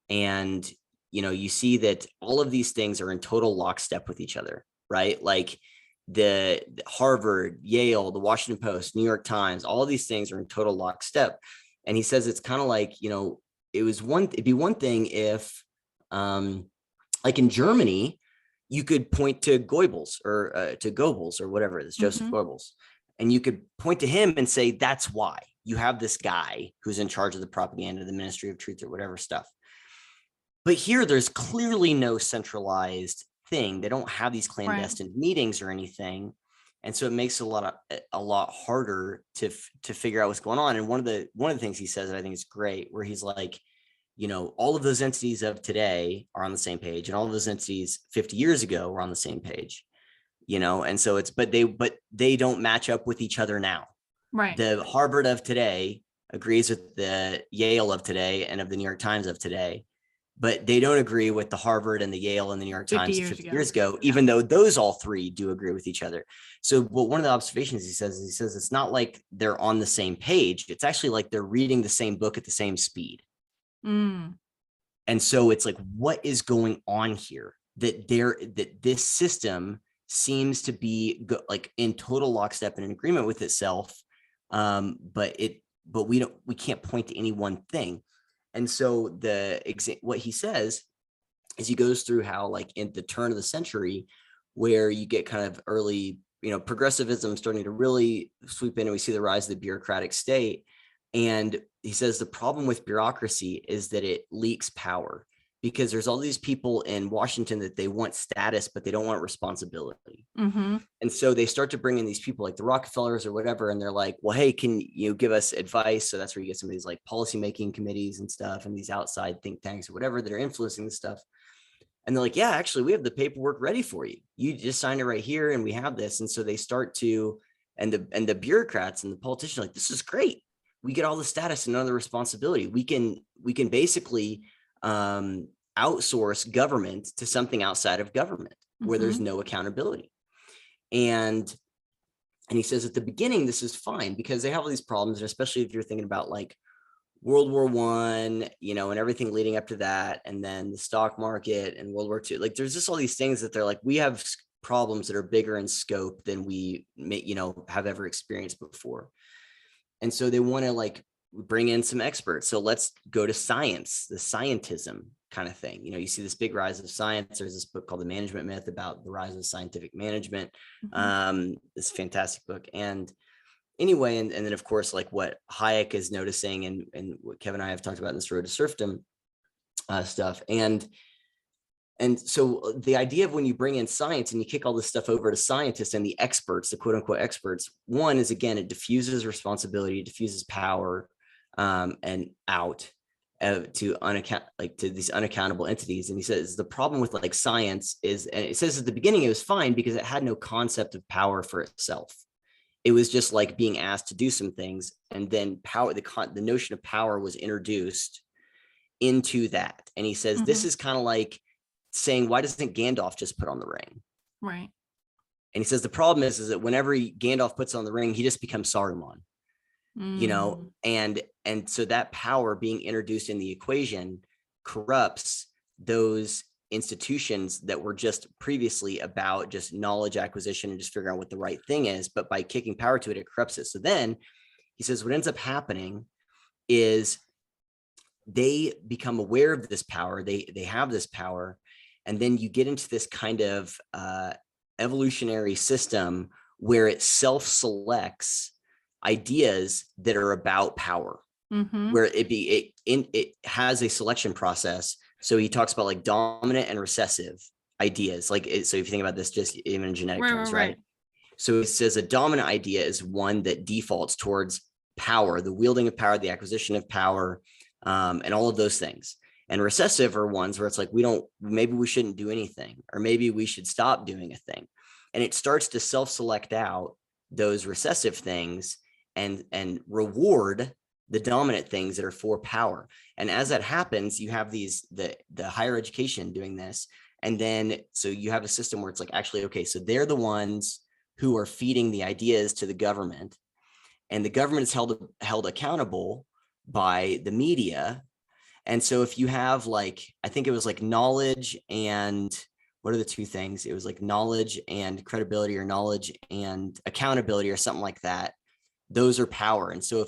and, you see that all of these things are in total lockstep with each other, right? Like the Harvard, Yale, the Washington Post, New York Times, all of these things are in total lockstep. And he says it's kind of like, it'd be one thing if, like in Germany, you could point to Goebbels or to Goebbels or whatever it is, Joseph Goebbels, and you could point to him and say, that's why you have this guy who's in charge of the propaganda, the Ministry of Truth or whatever stuff. But here, there's clearly no centralized thing. They don't have these clandestine meetings or anything. And so it makes it a lot harder to figure out what's going on. And one of the things he says that I think is great, where he's like, you know, all of those entities of today are on the same page, and all of those entities 50 years ago were on the same page, you know. And so it's, but they don't match up with each other now. Right. The Harvard of today agrees with the Yale of today and of the New York Times of today, but they don't agree with the Harvard and the Yale and the New York Times 50 years ago, even though those all three do agree with each other. So one of the observations he says it's not like they're on the same page. It's actually like they're reading the same book at the same speed. Mm. And so it's like, what is going on here? That this system seems to be like in total lockstep and in agreement with itself. But we can't point to any one thing. And so what he says is he goes through how, like, in the turn of the century, where you get kind of early, you know, progressivism starting to really sweep in, and we see the rise of the bureaucratic state. And he says the problem with bureaucracy is that it leaks power, because there's all these people in Washington that they want status, but they don't want responsibility. Mm-hmm. And so they start to bring in these people like the Rockefellers or whatever. And they're like, well, hey, can you give us advice? So that's where you get some of these like policymaking committees and stuff, and these outside think tanks or whatever that are influencing this stuff. And they're like, yeah, actually, we have the paperwork ready for you. You just sign it right here, and we have this. And so they start to, and the bureaucrats and the politicians are like, this is great. We get all the status and none of the responsibility. We can basically outsource government to something outside of government, where there's no accountability. And he says at the beginning, this is fine because they have all these problems, and especially if you're thinking about like World War I, you know, and everything leading up to that, and then the stock market and World War II, like there's just all these things that they're like, we have problems that are bigger in scope than we may, you know, have ever experienced before. And so they want to like bring in some experts. So let's go to science, the scientism kind of thing. You know, you see this big rise of science. There's this book called The Management Myth about the rise of scientific management. It's a fantastic book. And anyway, and then of course, like what Hayek is noticing, and what Kevin and I have talked about in this Road to Serfdom stuff. And so the idea of when you bring in science and you kick all this stuff over to scientists and the experts, the quote unquote experts, one is, again, it diffuses responsibility, it diffuses power and out to these unaccountable entities. And he says the problem with like science is, and it says at the beginning it was fine because it had no concept of power for itself. It was just like being asked to do some things, and then power, the notion of power was introduced into that. And he says this is kind of like saying, why doesn't Gandalf just put on the ring? Right. And he says the problem is that whenever Gandalf puts on the ring, he just becomes Saruman, you know, and so that power being introduced in the equation corrupts those institutions that were just previously about just knowledge acquisition and just figuring out what the right thing is. But by kicking power to it, it corrupts it. So then he says what ends up happening is they become aware of this power. They have this power. And then you get into this kind of evolutionary system where it self-selects ideas that are about power, where it has a selection process. So he talks about like dominant and recessive ideas. Like, so if you think about this, just even in genetic terms, right? So he says a dominant idea is one that defaults towards power, the wielding of power, the acquisition of power, and all of those things. And recessive are ones where it's like, maybe we shouldn't do anything, or maybe we should stop doing a thing. And it starts to self-select out those recessive things and reward the dominant things that are for power. And as that happens, you have the higher education doing this. And then, so you have a system where it's like, actually, okay, so they're the ones who are feeding the ideas to the government, and the government is held accountable by the media. And so if you have like, I think it was like knowledge and what are the two things? It was like knowledge and credibility, or knowledge and accountability, or something like that. Those are power. And so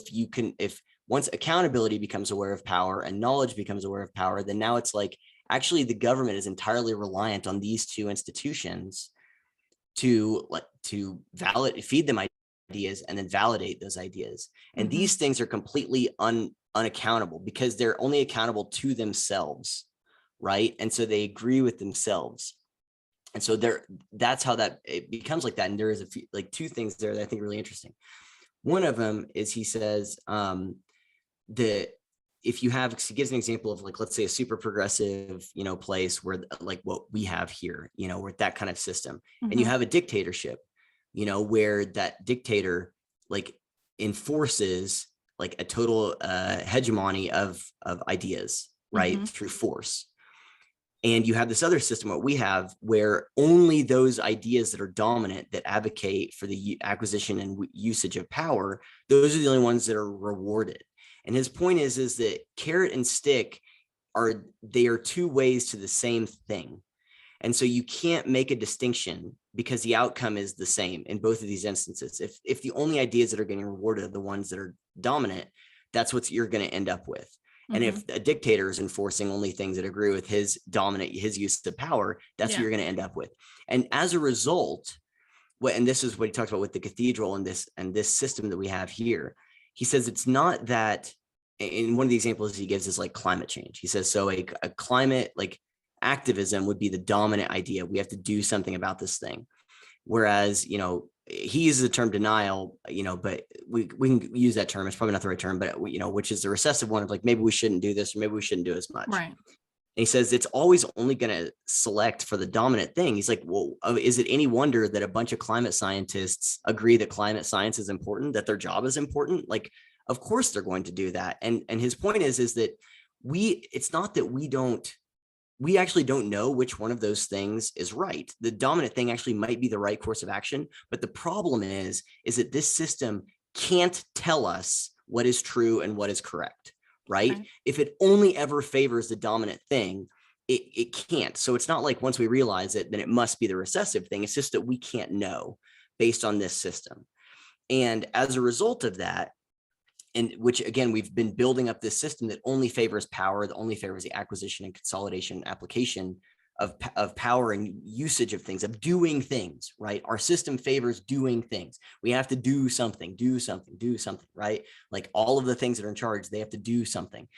if once accountability becomes aware of power and knowledge becomes aware of power, then now it's like, actually the government is entirely reliant on these two institutions to feed them ideas and then validate those ideas. And these things are completely unaccountable because they're only accountable to themselves, right? And so they agree with themselves. And so that's how that it becomes like that. And there is a few, like two things there that I think are really interesting. One of them is he says if you have, he gives an example of like, let's say a super progressive, place where like what we have here, where that kind of system, and you have a dictatorship, where that dictator like enforces like a total hegemony of ideas, right, through force. And you have this other system, what we have, where only those ideas that are dominant, that advocate for the acquisition and usage of power, those are the only ones that are rewarded. And his point is that carrot and stick are two ways to the same thing. And so you can't make a distinction because the outcome is the same in both of these instances. If the only ideas that are getting rewarded are the ones that are dominant, that's what you're going to end up with. And if a dictator is enforcing only things that agree with his use of power, that's what you're going to end up with. And as a result, and this is what he talks about with the cathedral and this system that we have here, he says it's not that, in one of the examples he gives is like climate change. He says, so a climate like activism would be the dominant idea. We have to do something about this thing. Whereas, he uses the term denial, but we can use that term. It's probably not the right term, but which is the recessive one of like, maybe we shouldn't do this, or maybe we shouldn't do as much. Right. And he says it's always only going to select for the dominant thing. He's like, well, is it any wonder that a bunch of climate scientists agree that climate science is important, that their job is important? Like, of course they're going to do that. And his point is that it's not that we actually don't know which one of those things is right. The dominant thing actually might be the right course of action. But the problem is that this system can't tell us what is true and what is correct, right? Okay. If it only ever favors the dominant thing, it can't. So it's not like once we realize it, then it must be the recessive thing. It's just that we can't know based on this system. And as a result of that, and which again, we've been building up this system that only favors power, that only favors the acquisition and consolidation application of power and usage of things, of doing things, right? Our system favors doing things. We have to do something, right? Like all of the things that are in charge, they have to do something.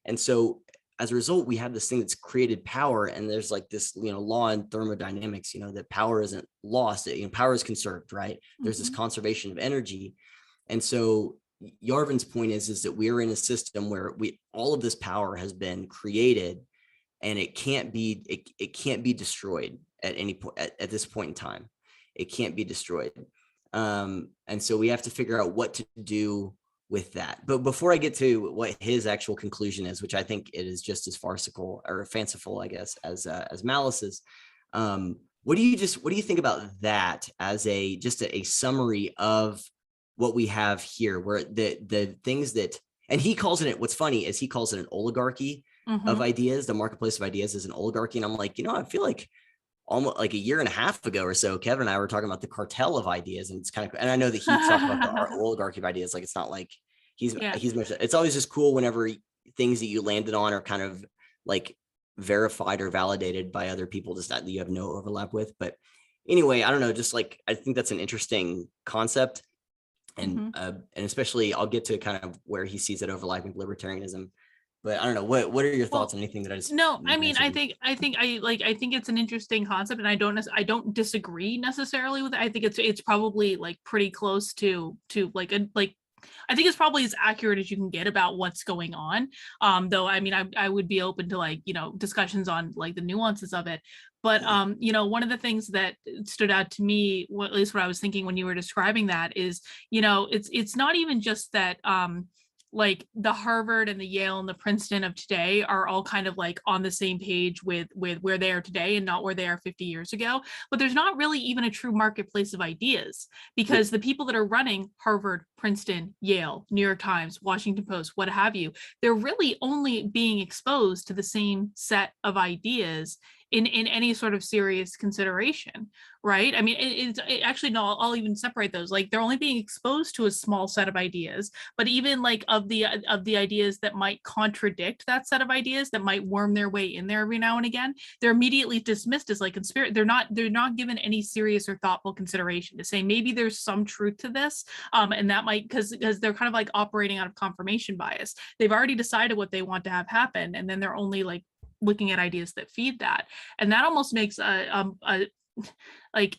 And so as a result, we have this thing that's created power. And there's like this, law in thermodynamics, that power isn't lost, power is conserved, right? There's this conservation of energy. And so Yarvin's point is that we're in a system where all of this power has been created, and it can't be destroyed at any point at this point in time. It can't be destroyed. And so we have to figure out what to do with that. But before I get to what his actual conclusion is, which I think it is just as farcical or fanciful, I guess, as Malice's, what do you think about that as a summary of what we have here, where the things that, and he calls it, what's funny is he calls it an oligarchy of ideas. The marketplace of ideas is an oligarchy. And I'm like, I feel like almost like a year and a half ago or so, Kevin and I were talking about the cartel of ideas, and it's kind of, and I know that he talked about the oligarchy of ideas. Like, it's not like he's it's always just cool whenever things that you landed on are kind of like verified or validated by other people, just that you have no overlap with. But anyway, I don't know, just like, I think that's an interesting concept. And and especially I'll get to kind of where he sees it overlapping with libertarianism. But I don't know, what are your thoughts on anything that I just I mean, I think it's an interesting concept, and I don't disagree necessarily with it. I think it's probably like pretty close to I think it's probably as accurate as you can get about what's going on. Though, I mean, I would be open to discussions on like the nuances of it. But, one of the things that stood out to me, at least what I was thinking when you were describing that is, it's not even just that, like the Harvard and the Yale and the Princeton of today are all kind of like on the same page with where they are today and not where they are 50 years ago. But there's not really even a true marketplace of ideas, because the people that are running Harvard, Princeton, Yale, New York Times, Washington Post, what have you, they're really only being exposed to the same set of ideas in any sort of serious consideration, right? I mean, I'll even separate those. Like, they're only being exposed to a small set of ideas, but even like of the ideas that might contradict that set of ideas, that might worm their way in there every now and again, they're immediately dismissed as like conspiracy. They're not given any serious or thoughtful consideration to say maybe there's some truth to this, and that might, because they're kind of like operating out of confirmation bias. They've already decided what they want to have happen, and then they're only like looking at ideas that feed that. And that almost makes like,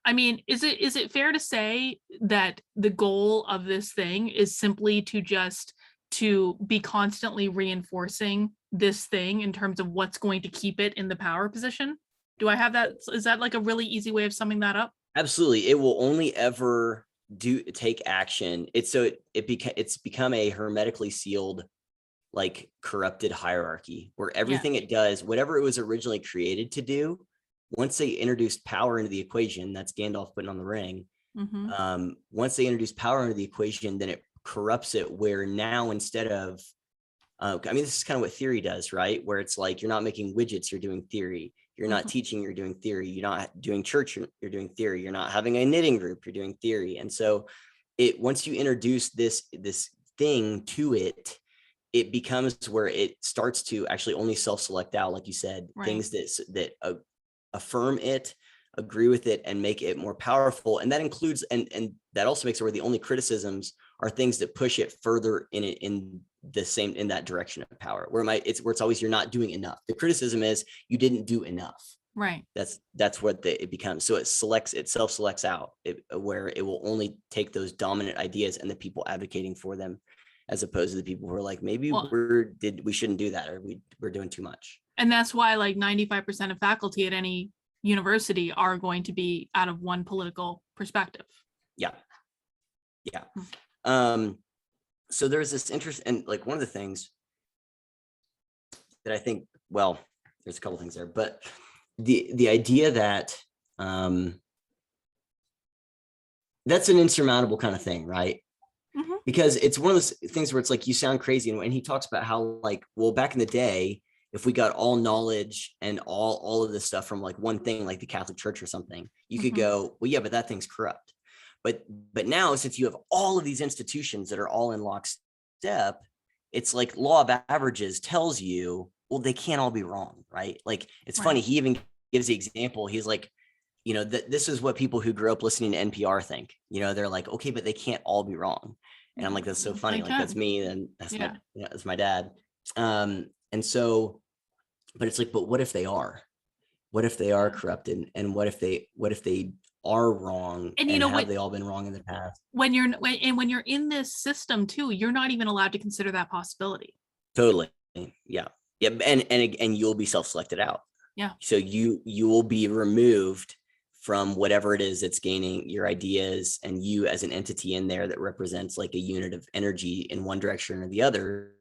I mean, is it fair to say that the goal of this thing is simply to be constantly reinforcing this thing in terms of what's going to keep it in the power position? Do I have that? Is that like a really easy way of summing that up? Absolutely. It will only ever take action. It's become a hermetically sealed, like, corrupted hierarchy where everything it does, whatever it was originally created to do, once they introduced power into the equation, that's Gandalf putting on the ring. Once they introduce power into the equation, then it corrupts it, where now instead of, I mean, this is kind of what theory does, right? Where it's like, you're not making widgets, you're doing theory. You're not teaching, you're doing theory. You're not doing church, you're doing theory. You're not having a knitting group, you're doing theory. And so once you introduce this thing to it, it becomes where it starts to actually only self-select out, like you said, things that affirm it, agree with it, and make it more powerful. And that includes, and that also makes it where the only criticisms are things that push it further in that direction of power, where it's always, you're not doing enough. The criticism is you didn't do enough. Right. That's what it becomes. So it self-selects out, where it will only take those dominant ideas and the people advocating for them, as opposed to the people who are like, maybe we shouldn't do that, or we're doing too much. And that's why like 95% of faculty at any university are going to be out of one political perspective. Yeah. So there's this interest, and like one of the things that I think, well, there's a couple things there, but the idea that that's an insurmountable kind of thing, right? Because it's one of those things where it's like, you sound crazy. And when he talks about how, like, well, back in the day, if we got all knowledge and all of this stuff from like one thing, like the Catholic Church or something, you could go, well, yeah, but that thing's corrupt. But now, since you have all of these institutions that are all in lockstep, it's like law of averages tells you, well, they can't all be wrong, right? Like, it's funny. He even gives the example. He's like, this is what people who grew up listening to NPR think. They're like, okay, but they can't all be wrong. And I'm like, that's so funny. Like, that's me, and that's my dad. And so, but it's like, but what if they are? What if they are corrupted? And what if they are wrong? And have they all been wrong in the past? When you're in this system too, you're not even allowed to consider that possibility. Totally. Yeah. And you'll be self-selected out. Yeah. So you will be removed from whatever it is that's gaining your ideas, and you as an entity in there that represents like a unit of energy in one direction or the other,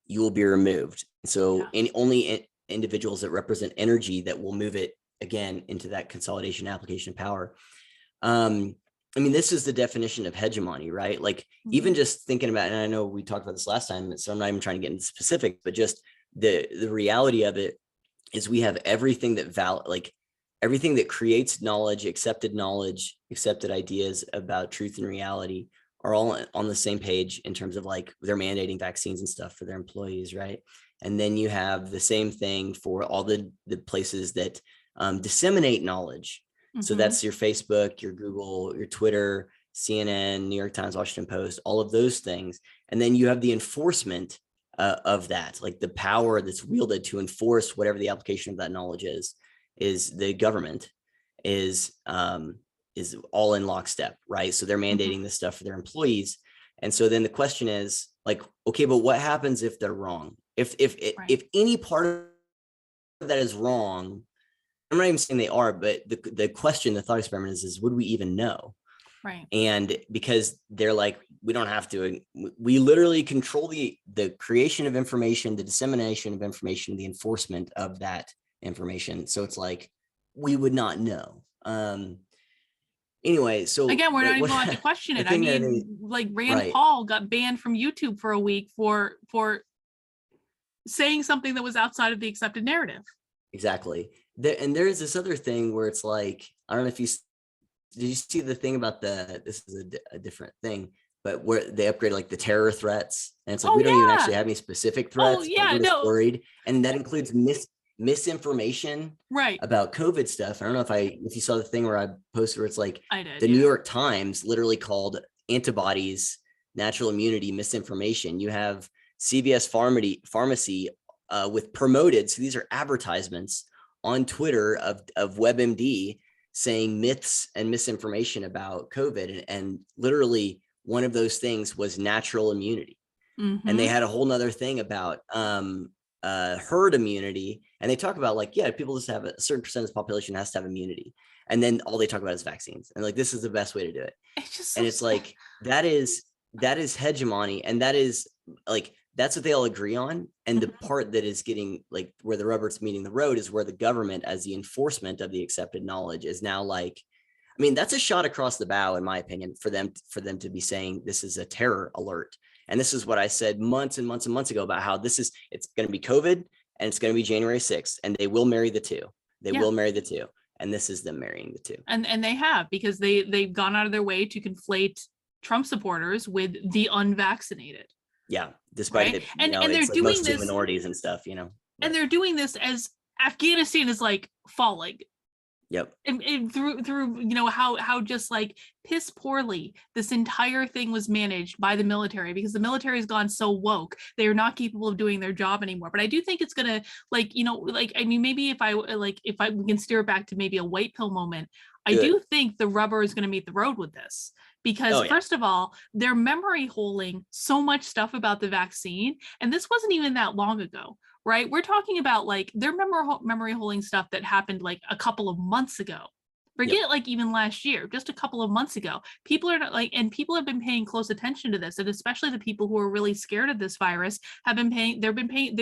you will be removed. So only individuals that represent energy that will move it again into that consolidation application of power. I mean, this is the definition of hegemony, right? Like, even just thinking about, and I know we talked about this last time, so I'm not even trying to get into specifics, but just the reality of it is, we have everything that everything that creates knowledge, accepted ideas about truth and reality, are all on the same page in terms of like, they're mandating vaccines and stuff for their employees, right? And then you have the same thing for all the places that disseminate knowledge. So that's your Facebook, your Google, your Twitter, CNN, New York Times, Washington Post, all of those things. And then you have the enforcement of that, like the power that's wielded to enforce whatever the application of that knowledge is the government, is all in lockstep, right? So they're mandating this stuff for their employees. And so then the question is like, okay, but what happens if they're wrong? If any part of that is wrong, I'm not even saying they are, but the question, the thought experiment is would we even know? Right. And because they're like, we don't have to, we literally control the creation of information, the dissemination of information, the enforcement of that information. So it's like, we would not know. Anyway, so again, we're not even allowed to question it. I mean, like Rand Paul got banned from YouTube for a week for saying something that was outside of the accepted narrative. Exactly. And there's this other thing where it's like, I don't know if did you see the thing about this is a different thing, but where they upgraded like the terror threats, and it's like, we don't even actually have any specific threats. We're just worried. And that includes misinformation about COVID stuff. I don't know if you saw the thing where I posted where it's like, New York Times literally called antibodies natural immunity misinformation. You have CVS pharmacy with promoted, so these are advertisements on Twitter of WebMD saying myths and misinformation about COVID. And literally one of those things was natural immunity. And they had a whole nother thing about herd immunity. And they talk about like, yeah, people just have a certain percentage of the population has to have immunity. And then all they talk about is vaccines. And like, this is the best way to do it. It's just and it's like, that is hegemony. And that is like, that's what they all agree on. And the part that is getting like where the rubber's meeting the road is where the government, as the enforcement of the accepted knowledge, is now like, I mean, that's a shot across the bow, in my opinion, for them to be saying this is a terror alert. And this is what I said months and months and months ago about how it's going to be COVID and it's going to be January 6th, and they will marry the two. They will marry the two. And this is them marrying the two. And they have, because they've gone out of their way to conflate Trump supporters with the unvaccinated. Yeah, despite it, and they're like doing this minorities and stuff, and they're doing this as Afghanistan is like falling. Yep. And through how just like piss poorly this entire thing was managed by the military, because the military has gone so woke, they are not capable of doing their job anymore. But I do think it's gonna maybe if we can steer it back to maybe a white pill moment. I do think the rubber is going to meet the road with this, because first of all, they're memory holding so much stuff about the vaccine, and this wasn't even that long ago. Right? We're talking about like their memory holding stuff that happened like a couple of months ago. Forget like even last year, just a couple of months ago. People are like, and people have been paying close attention to this, and especially the people who are really scared of this virus have been paying. They've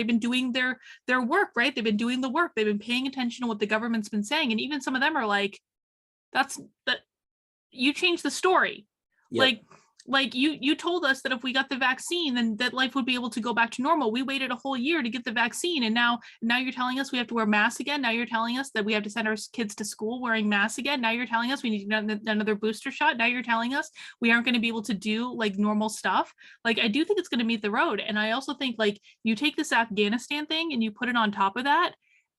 been doing their work, right? They've been doing the work. They've been paying attention to what the government's been saying, and even some of them are like, that you changed the story. Like you told us that if we got the vaccine, then that life would be able to go back to normal. We waited a whole year to get the vaccine, and now you're telling us we have to wear masks again. Now you're telling us that we have to send our kids to school wearing masks again. Now you're telling us we need another booster shot. Now you're telling us we aren't going to be able to do like normal stuff. Like, I do think it's going to meet the road. And I also think like you take this Afghanistan thing and you put it on top of that,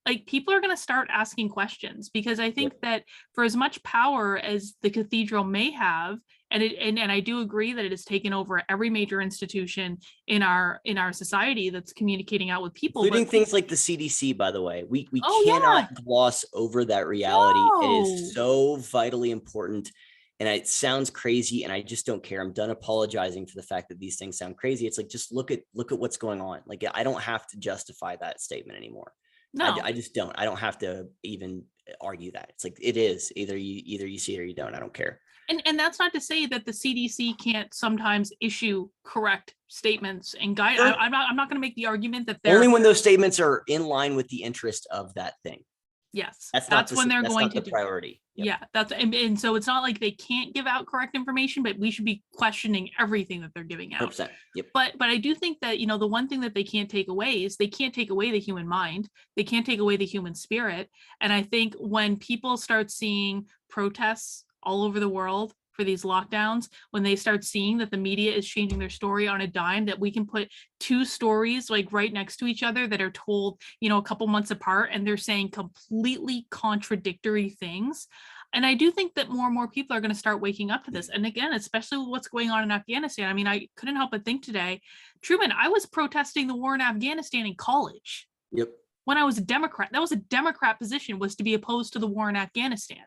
like people are going to start asking questions, because I think that for as much power as the cathedral may have, and I do agree that it has taken over every major institution in our society that's communicating out with people, including things like the CDC, by the way. We cannot gloss over that reality. It is so vitally important. And it sounds crazy, and I just don't care. I'm done apologizing for the fact that these things sound crazy. It's like, just look at what's going on. Like, I don't have to justify that statement anymore. No, I just don't. I don't have to even argue that. It's like, it is either you see it or you don't. I don't care. And that's not to say that the CDC can't sometimes issue correct statements and guide. Sure. I'm not going to make the argument that they're only when those statements are in line with the interest of that thing. Yes, that's when they're going to do priority. Yep. Yeah, that's and so it's not like they can't give out correct information, but we should be questioning everything that they're giving out. 100%. Yep. But I do think that the one thing that they can't take away is they can't take away the human mind. They can't take away the human spirit. And I think when people start seeing protests all over the world for these lockdowns, when they start seeing that the media is changing their story on a dime, that we can put two stories like right next to each other that are told, a couple months apart, and they're saying completely contradictory things. And I do think that more and more people are going to start waking up to this. And again, especially with what's going on in Afghanistan. I mean, I couldn't help but think today, Truman, I was protesting the war in Afghanistan in college. Yep. When I was a Democrat, that was a Democrat position, was to be opposed to the war in Afghanistan.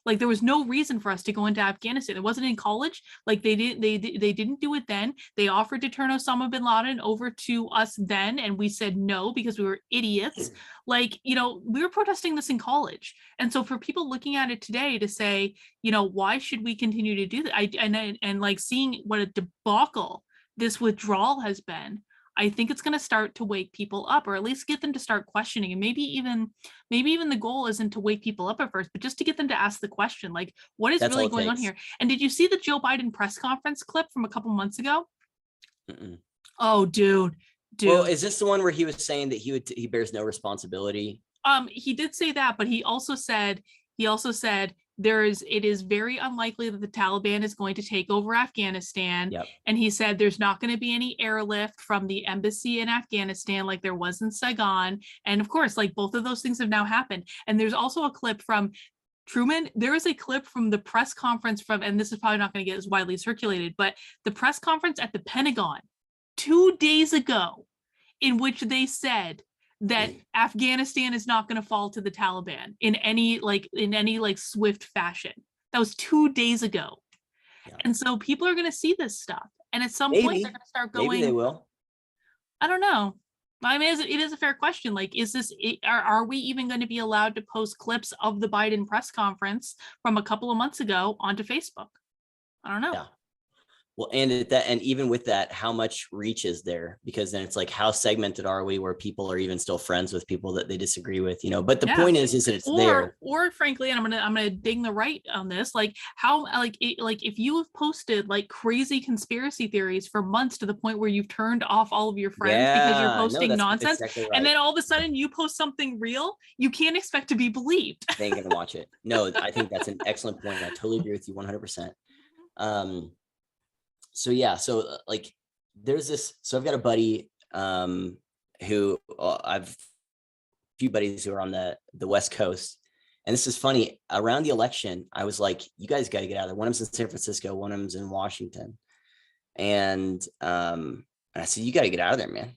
Like, there was no reason for us to go into Afghanistan. It wasn't in college. Like, they didn't do it then. They offered to turn Osama bin Laden over to us then, and we said no because we were idiots. Like, we were protesting this in college. And so for people looking at it today to say, why should we continue to do that? And like seeing what a debacle this withdrawal has been, I think it's going to start to wake people up, or at least get them to start questioning. And maybe even the goal isn't to wake people up at first, but just to get them to ask the question, like, what is really going on here? And did you see the Joe Biden press conference clip from a couple months ago? Mm-mm. Oh, dude. Well, is this the one where he was saying that he bears no responsibility? He did say that, but he also said it is very unlikely that the Taliban is going to take over Afghanistan. Yep. And he said there's not going to be any airlift from the embassy in Afghanistan like there was in Saigon. And of course, like, both of those things have now happened. And there's also a clip from Truman. There is a clip from the press conference and this is probably not going to get as widely circulated, but the press conference at the Pentagon 2 days ago, in which they said that Afghanistan is not going to fall to the Taliban in any swift fashion. That was 2 days ago. Yeah. And so people are going to see this stuff. And at some point they're going to start going. Maybe they will. I don't know. I mean, it is a fair question. Like, are we even going to be allowed to post clips of the Biden press conference from a couple of months ago onto Facebook? I don't know. Yeah. Well, and even with that, how much reach is there? Because then it's like, how segmented are we where people are even still friends with people that they disagree with, but the point is that it's there. Or frankly, and I'm gonna ding the right on this, like how, if you have posted like crazy conspiracy theories for months to the point where you've turned off all of your friends because you're posting nonsense, exactly right. And then all of a sudden you post something real, you can't expect to be believed. They ain't gonna watch it. No, I think that's an excellent point. I totally agree with you 100%. So yeah, so like there's this, so I've got a buddy who I've a few buddies who are on the West Coast. And this is funny, around the election, I was like, you guys got to get out of there. One of them's in San Francisco, one of them's in Washington. And I said, you got to get out of there, man.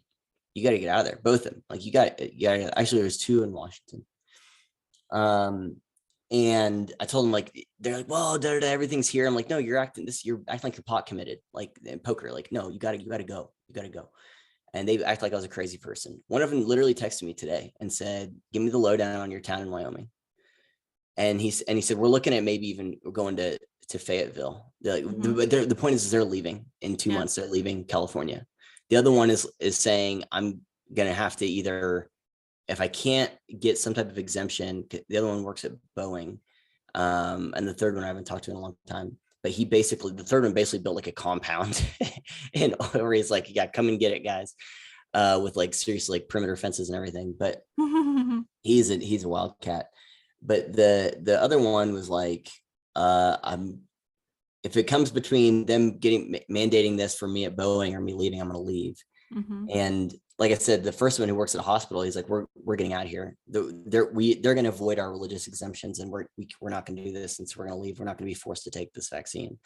You got to get out of there. Both of them. Like you got actually there's 2 in Washington. And I told them, like, they're like, well, everything's here. I'm like, no, you're acting like you're pot committed, like in poker. Like, no, you gotta go. And they act like I was a crazy person. One of them literally texted me today and said, give me the lowdown on your town in Wyoming. And he said, we're looking at maybe even going to Fayetteville. The point is they're leaving in 2 months. They're leaving California. The other one is saying, I'm going to have to either, if I can't get some type of exemption, the other one works at Boeing. And the third one I haven't talked to in a long time, but the third one basically built like a compound and where he's like, yeah, come and get it, guys. With like seriously like perimeter fences and everything, but he's a wildcat. But the other one was like, if it comes between them mandating this for me at Boeing or me leaving, I'm going to leave. And like I said, the first one who works at a hospital, he's like, we're getting out of here. They're going to avoid our religious exemptions, and we're not going to do this. And so we're going to leave. We're not going to be forced to take this vaccine.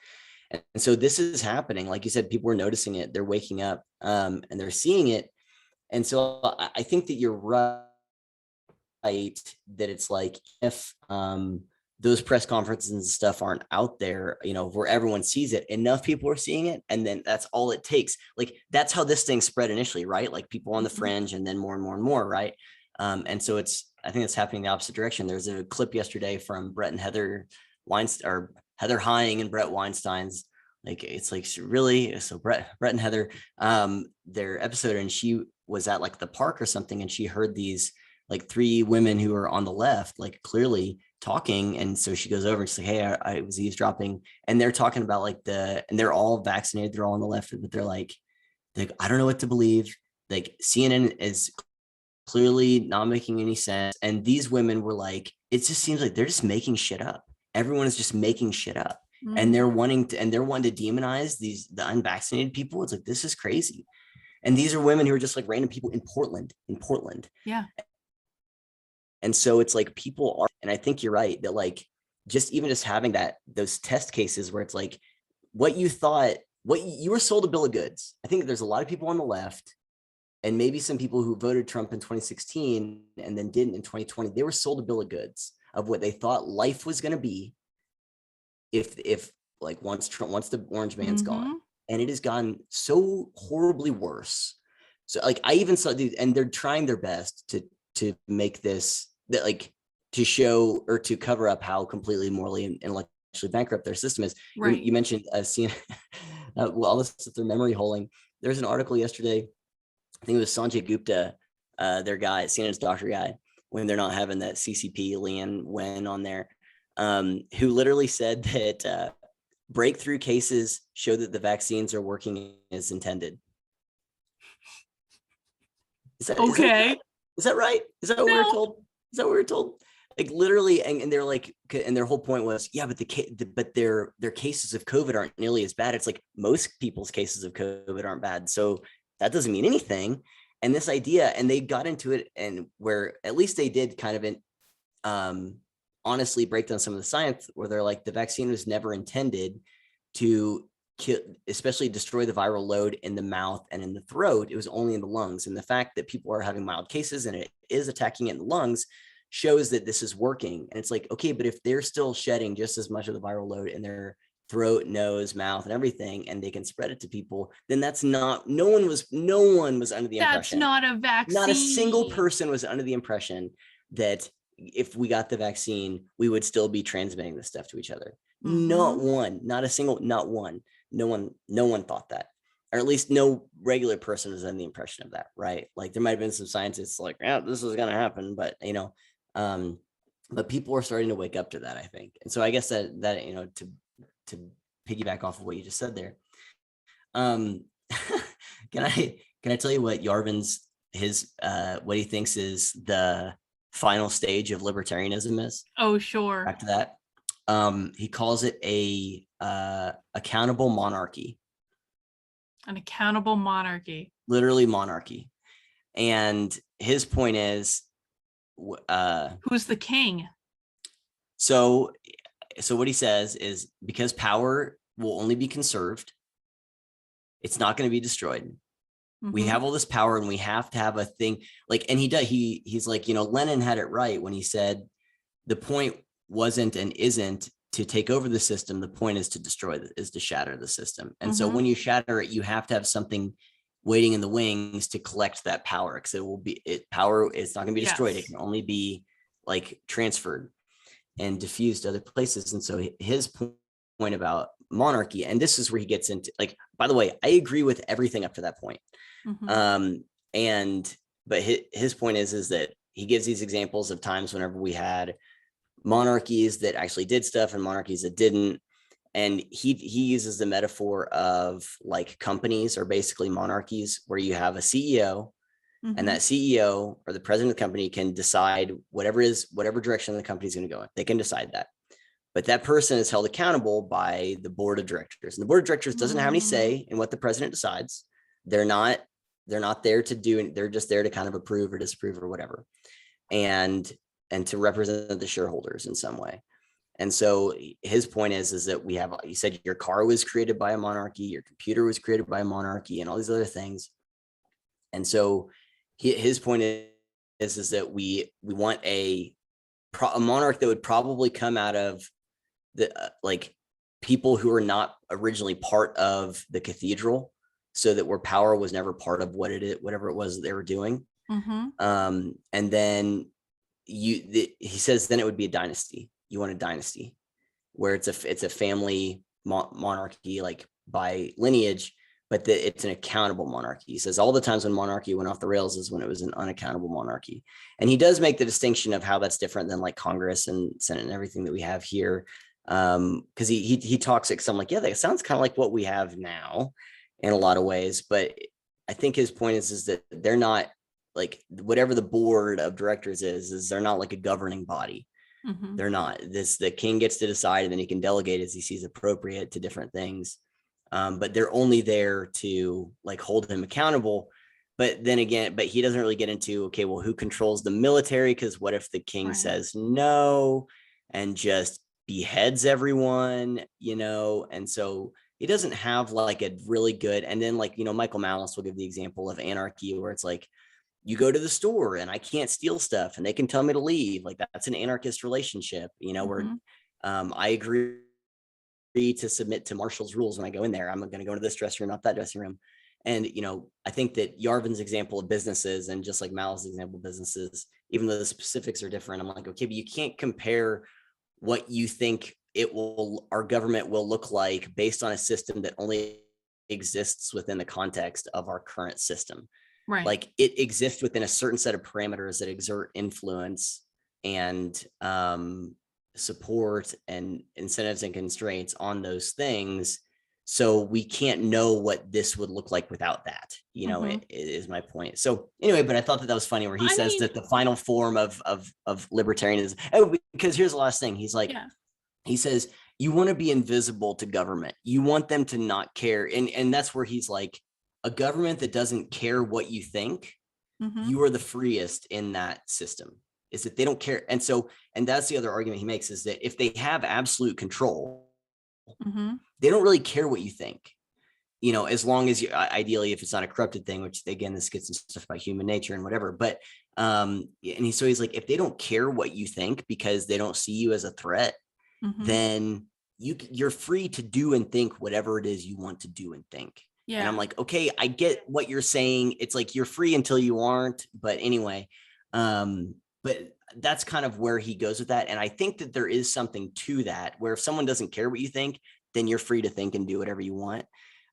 And so this is happening. Like you said, people are noticing it. They're waking up and they're seeing it. And so I think that you're right that it's like, if those press conferences and stuff aren't out there, where everyone sees it, enough people are seeing it. And then that's all it takes. Like, that's how this thing spread initially, right? Like people on the fringe and then more and more and more. Right. And so I think it's happening the opposite direction. There's a clip yesterday from Brett and Heather Weinstein, or Heather Hying and Brett Weinstein's, like, it's like, really, so Brett and Heather, their episode, and she was at like the park or something. And she heard these like 3 women who are on the left, like clearly talking. And so she goes over and she's like, hey, I was eavesdropping. And they're talking about like and they're all vaccinated. They're all on the left, but they're like, I don't know what to believe. Like CNN is clearly not making any sense. And these women were like, it just seems like they're just making shit up. Everyone is just making shit up. And they're wanting to demonize the unvaccinated people. It's like, this is crazy. And these are women who are just like random people in Portland. Yeah. And so it's like people are, and I think you're right that like, just having those test cases where it's like, what you were sold a bill of goods. I think there's a lot of people on the left, and maybe some people who voted Trump in 2016 and then didn't in 2020, they were sold a bill of goods of what they thought life was going to be if like once the orange man's gone. And it has gone so horribly worse. So like, I even saw, and they're trying their best to make this, that like, to show or to cover up how completely morally and intellectually bankrupt their system is. Right. You mentioned CNN, well, let's sit through memory holing. There's an article yesterday, I think it was Sanjay Gupta, their guy, CNN's doctor guy, when they're not having that CCP Leanne Wen on there, who literally said that breakthrough cases show that the vaccines are working as intended. Is that right? Is that what we were told? Is that what we were told? Like literally, and they're like, and their whole point was, yeah, but their cases of COVID aren't nearly as bad. It's like most people's cases of COVID aren't bad, so that doesn't mean anything. And this idea, and they got into it, and where at least they did kind of honestly break down some of the science, where they're like, the vaccine was never intended to especially destroy the viral load in the mouth and in the throat. It was only in the lungs. And the fact that people are having mild cases and it is attacking it in the lungs shows that this is working. And it's like, okay, but if they're still shedding just as much of the viral load in their throat, nose, mouth, and everything, and they can spread it to people, then that's not, no one was under the impression. That's not a vaccine. Not a single person was under the impression that if we got the vaccine, we would still be transmitting this stuff to each other. Not one, not a single, not one. No one thought that, or at least no regular person was under the impression of that, right? Like there might have been some scientists like, yeah, this is going to happen, but but people are starting to wake up to that, I think. And so I guess that to piggyback off of what you just said there, can I tell you what Yarvin's what he thinks is the final stage of libertarianism is? Oh, sure. Back to that. He calls it a accountable monarchy. An accountable monarchy. Literally monarchy. And his point is, who's the king? So what he says is, because power will only be conserved, it's not going to be destroyed. We have all this power and we have to have a thing like, and he's like, Lenin had it right when he said the point wasn't and isn't to take over the system. The point is to shatter the system. And so when you shatter it, you have to have something waiting in the wings to collect that power, because it's not going to be destroyed. It can only be like transferred and diffused to other places. And so his point about monarchy, and this is where he gets into, like, by the way, I agree with everything up to that point. But his point is that he gives these examples of times whenever we had monarchies that actually did stuff and monarchies that didn't. And he uses the metaphor of like companies are basically monarchies, where you have a CEO and that CEO or the president of the company can decide whatever direction the company is going to go in. They can decide that. But that person is held accountable by the board of directors. And the board of directors doesn't have any say in what the president decides. They're not there to do, they're just there to kind of approve or disapprove or whatever. And to represent the shareholders in some way. And so his point is that we have, you said your car was created by a monarchy, your computer was created by a monarchy, and all these other things. And so his point is that we want a monarch that would probably come out of the like people who are not originally part of the cathedral, so that where power was never part of whatever it was that they were doing. And then he says then it would be a dynasty. You want a dynasty where it's a family monarchy, like by lineage, but that it's an accountable monarchy. He says all the times when monarchy went off the rails is when it was an unaccountable monarchy. And he does make the distinction of how that's different than like Congress and Senate and everything that we have here. Because he talks like something like, yeah, that sounds kind of like what we have now in a lot of ways. But I think his point is that they're not like, whatever the board of directors is they're not like a governing body. They're not. The king gets to decide, and then he can delegate as he sees appropriate to different things. But they're only there to like hold him accountable. But then again, he doesn't really get into, okay, well, who controls the military? Because what if the king says no and just beheads everyone, And so he doesn't have like a really good, and then like, Michael Malice will give the example of anarchy, where it's like, you go to the store and I can't steal stuff and they can tell me to leave. Like that's an anarchist relationship, where I agree to submit to Marshall's rules when I go in there. I'm going to go into this dressing room, not that dressing room. And, I think that Yarvin's example of businesses, and just like Mal's example of businesses, even though the specifics are different, I'm like, okay, but you can't compare what you think our government will look like based on a system that only exists within the context of our current system. Right. Like it exists within a certain set of parameters that exert influence and support and incentives and constraints on those things. So we can't know what this would look like without that, it is my point. So anyway, but I thought that was funny where he says that the final form of libertarianism, because here's the last thing. He's like, he says, you want to be invisible to government. You want them to not care. And that's where he's like, a government that doesn't care what you think, you are the freest in that system, is that they don't care. And that's the other argument he makes, is that if they have absolute control, They don't really care what you think, you know, as long as you, ideally, if it's not a corrupted thing, which again, this gets into stuff about human nature and whatever, but so he's like, if they don't care what you think because they don't see you as a threat, then you're free to do and think whatever it is you want to do and think. And I'm like, okay, I get what you're saying. It's like, you're free until you aren't. But anyway, but that's kind of where he goes with that. And I think that there is something to that, where if someone doesn't care what you think, then you're free to think and do whatever you want.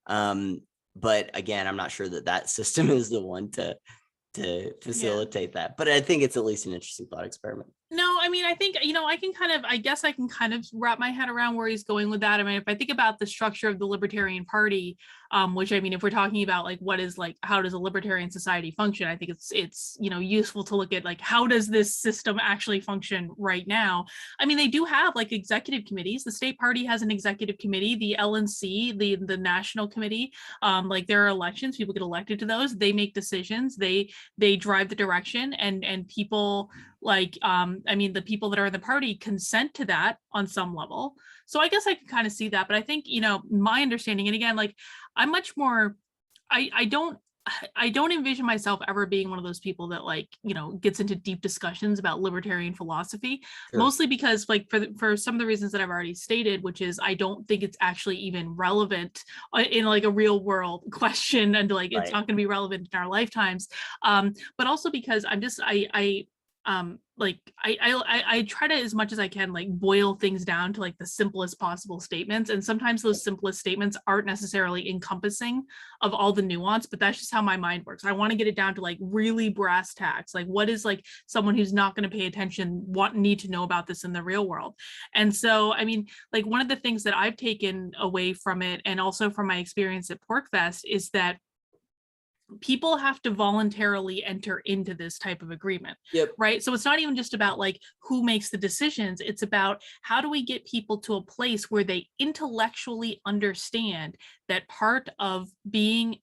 But again, I'm not sure that system is the one to facilitate that. But I think it's at least an interesting thought experiment. No, I mean, I think, you know, I guess I can kind of wrap my head around where he's going with that. I mean, if I think about the structure of the Libertarian Party, which, I mean, if we're talking about like, what is like, how does a libertarian society function? I think it's, you know, useful to look at like, how does this system actually function right now? I mean, they do have like executive committees. The state party has an executive committee, the LNC, the national committee, like there are elections, people get elected to those, they make decisions, they drive the direction, and people like, I mean, the people that are in the party consent to that on some level. So I guess I can kind of see that, but I think, you know, my understanding, and again, like I'm much more, I don't envision myself ever being one of those people that like, you know, gets into deep discussions about libertarian philosophy, mostly because like for some of the reasons that I've already stated, which is I don't think it's actually even relevant in like a real world question, and like it's not going to be relevant in our lifetimes. But also because I'm just, like I try to, as much as I can, like boil things down to like the simplest possible statements, and sometimes those simplest statements aren't necessarily encompassing of all the nuance, but that's just how my mind works. I want to get it down to like really brass tacks, like what is like someone who's not going to pay attention need to know about this in the real world. And so I mean, like one of the things that I've taken away from it, and also from my experience at PorcFest, is that people have to voluntarily enter into this type of agreement, right? So it's not even just about like who makes the decisions, it's about how do we get people to a place where they intellectually understand that part of being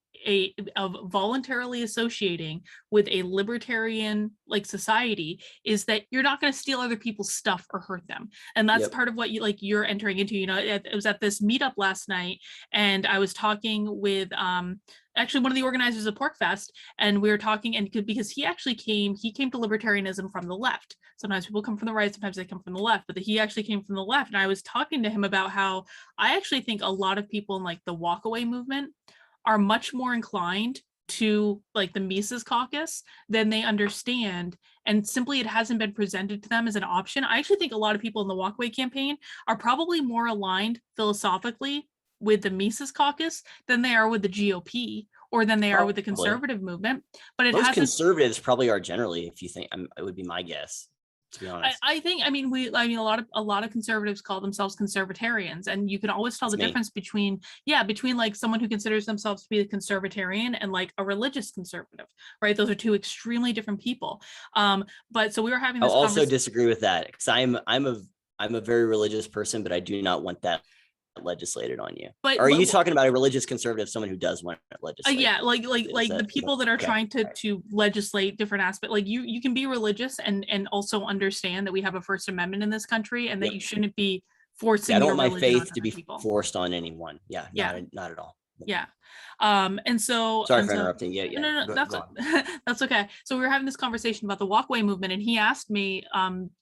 of voluntarily associating with a libertarian like society is that you're not going to steal other people's stuff or hurt them. And that's part of what you're entering into. You know, it was at this meetup last night, and I was talking with actually one of the organizers of PorcFest, and we were talking, and because he came to libertarianism from the left. Sometimes people come from the right, sometimes they come from the left, but he actually came from the left. And I was talking to him about how I actually think a lot of people in like the walkaway movement are much more inclined to like the Mises Caucus than they understand, and simply it hasn't been presented to them as an option. I actually think a lot of people in the walkaway campaign are probably more aligned philosophically with the Mises Caucus than they are with the GOP, or than they are with the conservative movement. But most conservatives probably are generally, if you think, it would be my guess, to be honest. I think, I mean, a lot of conservatives call themselves conservatarians, and you can always tell the difference between like someone who considers themselves to be a conservatarian and like a religious conservative, right? Those are two extremely different people. But so we were having this. I'll also disagree with that, because I'm a very religious person, but I do not want that legislated on you. But are you talking about a religious conservative, someone who does want to legislate? Like the people that are trying to legislate different aspects. Like you can be religious and also understand that we have a First Amendment in this country, and that you shouldn't be forcing. I don't want my faith to be forced on anyone. Not at all. Yeah. And so sorry for interrupting. No, that's okay. So we were having this conversation about the walkaway movement, and he asked me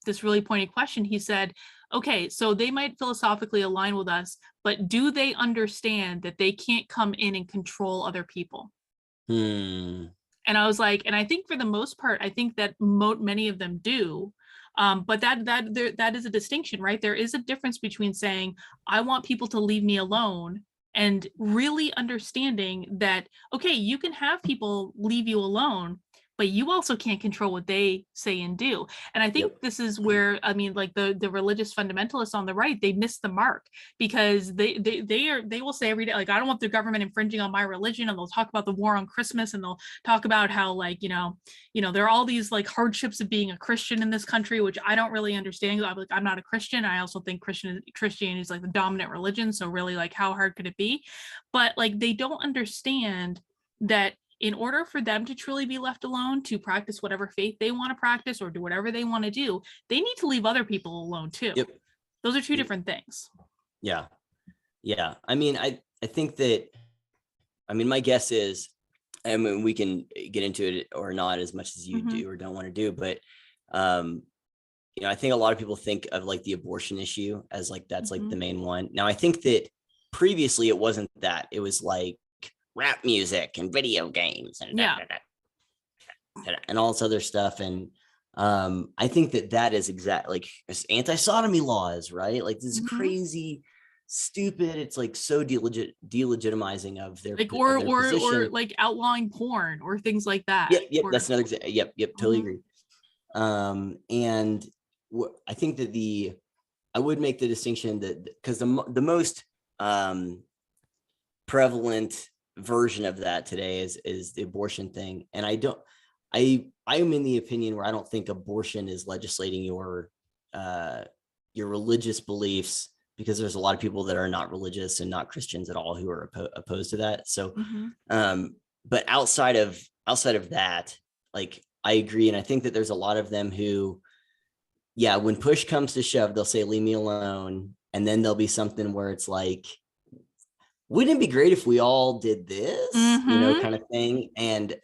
this really pointed question. He said, okay, so they might philosophically align with us, but do they understand that they can't come in and control other people? And I was like, and I think for the most part, I think that many of them do. But that is a distinction, right? There is a difference between saying, I want people to leave me alone, and really understanding that, okay, you can have people leave you alone, but you also can't control what they say and do. And I think this is where, I mean, like the religious fundamentalists on the right, they miss the mark, because they will say every day, like, I don't want the government infringing on my religion, and they'll talk about the war on Christmas, and they'll talk about how, like, you know, there are all these like hardships of being a Christian in this country, which I don't really understand. I'm not a Christian. I also think Christianity is like the dominant religion. So really, like, how hard could it be? But like, they don't understand that in order for them to truly be left alone to practice whatever faith they want to practice or do whatever they want to do, they need to leave other people alone too. Those are two different things. Yeah. Yeah. I mean, I think that, I mean, my guess is, I mean, we can get into it or not as much as you do or don't want to do, but, you know, I think a lot of people think of like the abortion issue as like, that's like the main one. Now, I think that previously it wasn't that. It was like rap music and video games and and all this other stuff. And I think that that is exactly like anti-sodomy laws, right? Like this is crazy, stupid. It's like so delegitimizing of their like of their position. or like outlawing porn or things like that. Yep, Or, that's another example. Yep, totally agree. And I think that I would make the distinction that because the most prevalent version of that today is the abortion thing. And I'm in the opinion where I don't think abortion is legislating your religious beliefs, because there's a lot of people that are not religious and not Christians at all who are opposed to that. So, but outside of that, like I agree. And I think that there's a lot of them who, yeah, when push comes to shove, they'll say, leave me alone. And then there'll be something where it's like, wouldn't it be great if we all did this, you know, kind of thing. And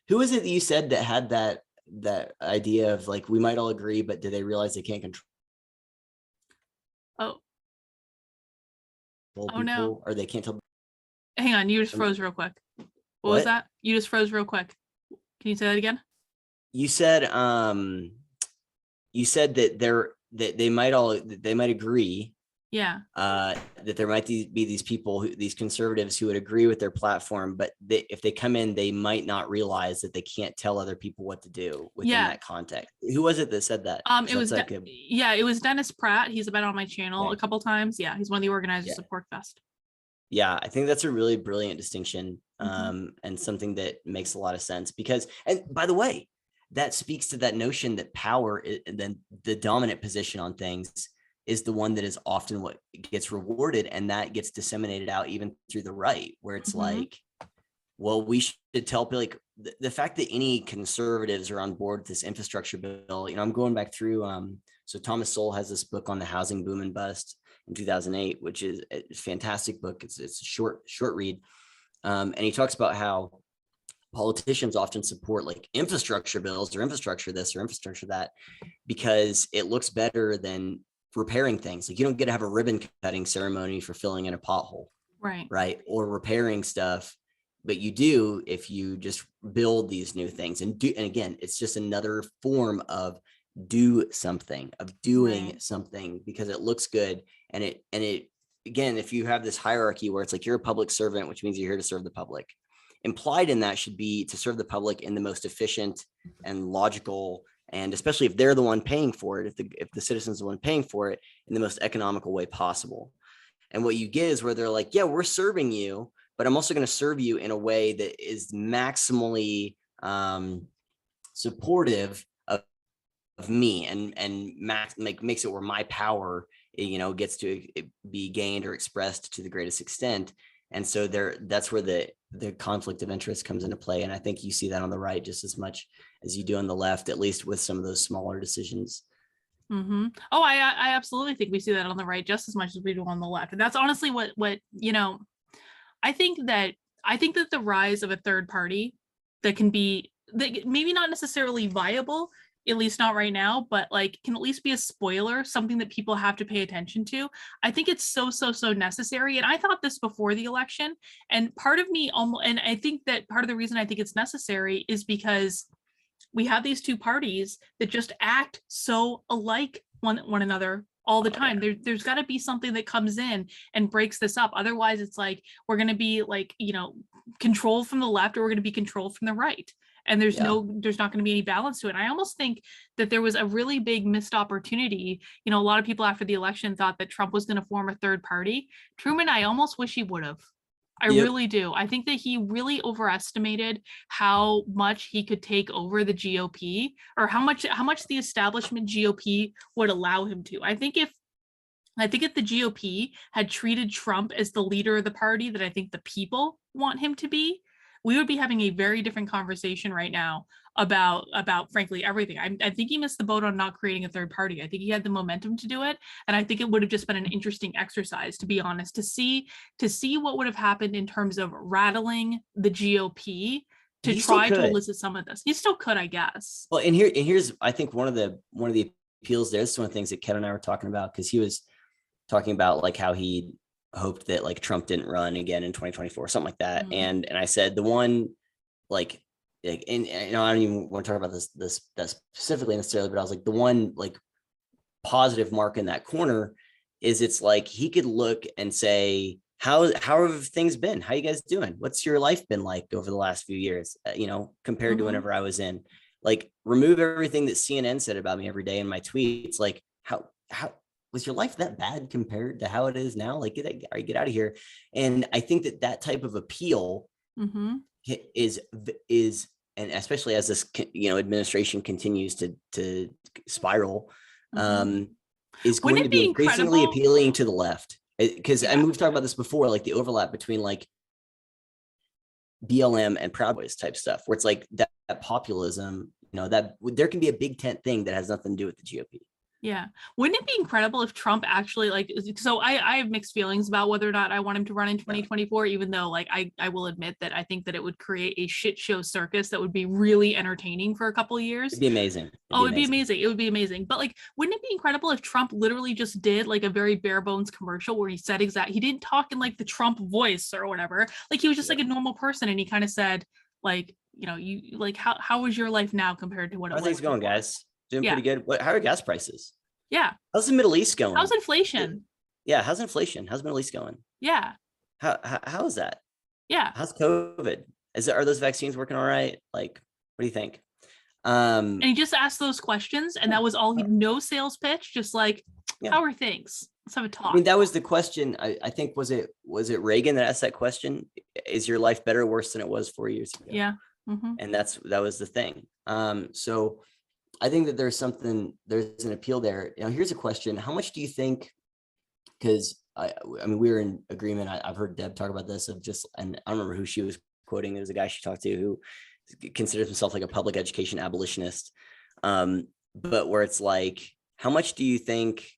who is it that you said that had that idea of like, we might all agree, but do they realize they can't control people, no, or they can't tell? Hang on, you just froze real quick. What was that? You just froze real quick. Can you say that again? You said that they might agree. Yeah. That there might be these people, these conservatives who would agree with their platform, but if they come in, they might not realize that they can't tell other people what to do within that context. Who was it that said that? It was like it was Dennis Pratt. He's been on my channel a couple times. Yeah, he's one of the organizers of PorcFest. Yeah, I think that's a really brilliant distinction, and something that makes a lot of sense, because, and by the way, that speaks to that notion that power, then the dominant position on things, is the one that is often what gets rewarded, and that gets disseminated out even through the right, where it's like, well, we should tell, like the fact that any conservatives are on board with this infrastructure bill. You know, I'm going back through, so Thomas Sowell has this book on the housing boom and bust in 2008, which is a fantastic book. It's a short read. And he talks about how politicians often support like infrastructure bills or infrastructure this or infrastructure that, because it looks better than repairing things. Like you don't get to have a ribbon cutting ceremony for filling in a pothole, right, or repairing stuff, but you do if you just build these new things and again, it's just another form of doing something, because it looks good. And it again, if you have this hierarchy where it's like you're a public servant, which means you're here to serve the public, implied in that should be to serve the public in the most efficient and logical, and especially if they're the one paying for it, if the citizens are the one paying for it, in the most economical way possible. And what you get is where they're like, yeah, we're serving you, but I'm also going to serve you in a way that is maximally supportive of me, and makes it where my power, you know, gets to be gained or expressed to the greatest extent. And so that's where the conflict of interest comes into play. And I think you see that on the right just as much as you do on the left, at least with some of those smaller decisions. Oh, I absolutely think we see that on the right just as much as we do on the left. And that's honestly what you know, I think that the rise of a third party that can be, that maybe not necessarily viable, at least not right now, but like can at least be a spoiler, something that people have to pay attention to. I think it's so necessary. And I thought this before the election, and part of me and I think that part of the reason I think it's necessary is because we have these two parties that just act so alike one another all the time. There's got to be something that comes in and breaks this up. Otherwise, it's like we're going to be like, you know, controlled from the left, or we're going to be controlled from the right. And there's not going to be any balance to it. And I almost think that there was a really big missed opportunity. You know, a lot of people after the election thought that Trump was going to form a third party. Truman, I almost wish he would have. I really do. I think that he really overestimated how much he could take over the GOP, or how much the establishment GOP would allow him to. I think if the GOP had treated Trump as the leader of the party that I think the people want him to be, we would be having a very different conversation right now about frankly everything. I think he missed the boat on not creating a third party. I think he had the momentum to do it, and I think it would have just been an interesting exercise, to be honest, to see what would have happened in terms of rattling the GOP to try to elicit some of this. He still could, I guess. Well, and here's I think one of the appeals there. This is one of the things that Ken and I were talking about, because he was talking about like how he hoped that like Trump didn't run again in 2024, something like that. And I said the one like and you know, I don't even want to talk about this that specifically necessarily, but I was like, the one like positive mark in that corner is it's like he could look and say, how have things been? How you guys doing? What's your life been like over the last few years? You know, compared to whenever I was in. Like, remove everything that CNN said about me every day in my tweets. Like, how was your life that bad compared to how it is now? Like, get out of here. And I think that type of appeal is, and especially as this, you know, administration continues to spiral, is going to be increasingly appealing to the left. Because I mean, we've talked about this before, like the overlap between like BLM and Proud Boys type stuff, where it's like that populism, you know, that there can be a big tent thing that has nothing to do with the GOP. Yeah. Wouldn't it be incredible if Trump actually like, so I have mixed feelings about whether or not I want him to run in 2024, even though like I will admit that I think that it would create a shit show circus that would be really entertaining for a couple of years. It'd be amazing. It'd be amazing. It would be amazing. But like, wouldn't it be incredible if Trump literally just did like a very bare bones commercial where he said he didn't talk in like the Trump voice or whatever. Like he was just like a normal person, and he kind of said like, you know, you like, how is your life now compared to what it was? How are things going, guys? Doing pretty good. How are gas prices? Yeah. How's the Middle East going? How's inflation? Yeah. How's inflation? How's the Middle East going? Yeah. How is that? Yeah. How's COVID? Are those vaccines working all right? Like, what do you think? And he just asked those questions, and that was all. No sales pitch, just like, how are things? Let's have a talk. I mean, that was the question. I think was it Reagan that asked that question? Is your life better or worse than it was 4 years ago? Yeah. And that was the thing. So I think that there's an appeal there. You know, here's a question. How much do you think, because I mean, we were in agreement. I've heard Deb talk about this and I don't remember who she was quoting. There was a guy she talked to who considers himself like a public education abolitionist. But where it's like, how much do you think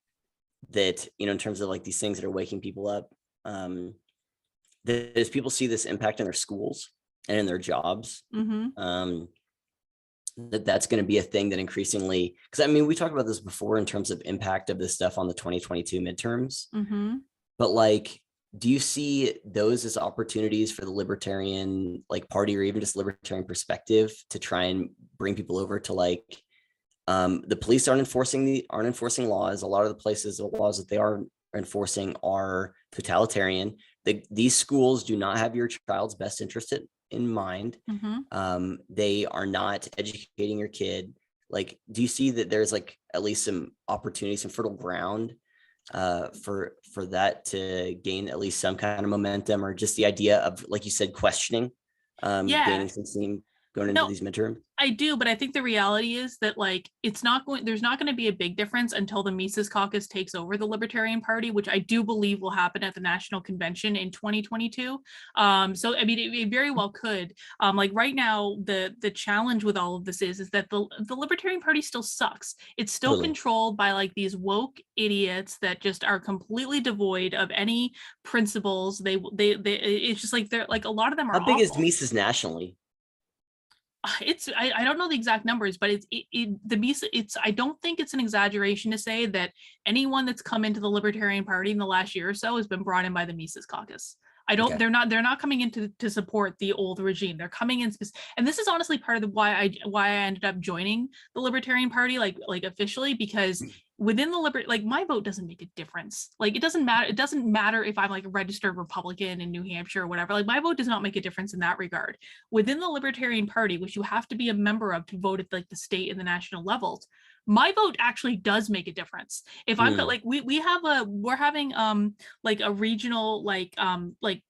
that, you know, in terms of like these things that are waking people up, that as people see this impact in their schools and in their jobs, that's going to be a thing that increasingly, because I mean, we talked about this before in terms of impact of this stuff on the 2022 midterms, but like, do you see those as opportunities for the libertarian like party, or even just libertarian perspective, to try and bring people over to like, the police aren't enforcing laws. A lot of the places, the laws that they are enforcing are totalitarian. These schools do not have your child's best interest in mind. They are not educating your kid. Like, do you see that there's like at least some opportunity, some fertile ground for that to gain at least some kind of momentum, or just the idea of, like you said, questioning, gaining some steam going into these midterms? I do, but I think the reality is that like there's not going to be a big difference until the Mises Caucus takes over the Libertarian Party, which I do believe will happen at the National Convention in 2022. So I mean, it very well could. Like right now, the challenge with all of this is that the Libertarian Party still sucks. It's still controlled by like these woke idiots that just are completely devoid of any principles. They it's just like they're like, a lot of them are. How big is Mises nationally? I don't know the exact numbers, but I don't think it's an exaggeration to say that anyone that's come into the Libertarian Party in the last year or so has been brought in by the Mises Caucus. They're not coming in to support the old regime. They're coming in, and this is honestly part of why I ended up joining the Libertarian Party, like officially, because within the like my vote doesn't make a difference. Like it doesn't matter. It doesn't matter if I'm like a registered Republican in New Hampshire or whatever. Like my vote does not make a difference in that regard. Within the Libertarian Party, which you have to be a member of to vote at like the state and the national levels, my vote actually does make a difference. If I'm like, we're having like a regional like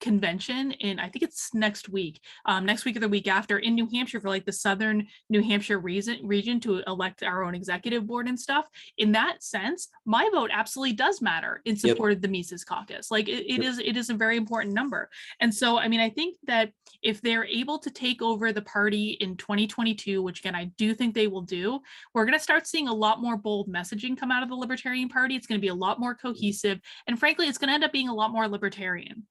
convention in, I think it's next week or the week after, in New Hampshire, for like the southern New Hampshire region to elect our own executive board and stuff. In that sense, my vote absolutely does matter in support of the Mises Caucus. Like it is a very important number. And so, I mean, I think that if they're able to take over the party in 2022, which again, I do think they will do, we're going to start seeing a lot more bold messaging come out of the Libertarian Party. It's going to be a lot more cohesive. And frankly, it's going to end up being a lot more libertarian.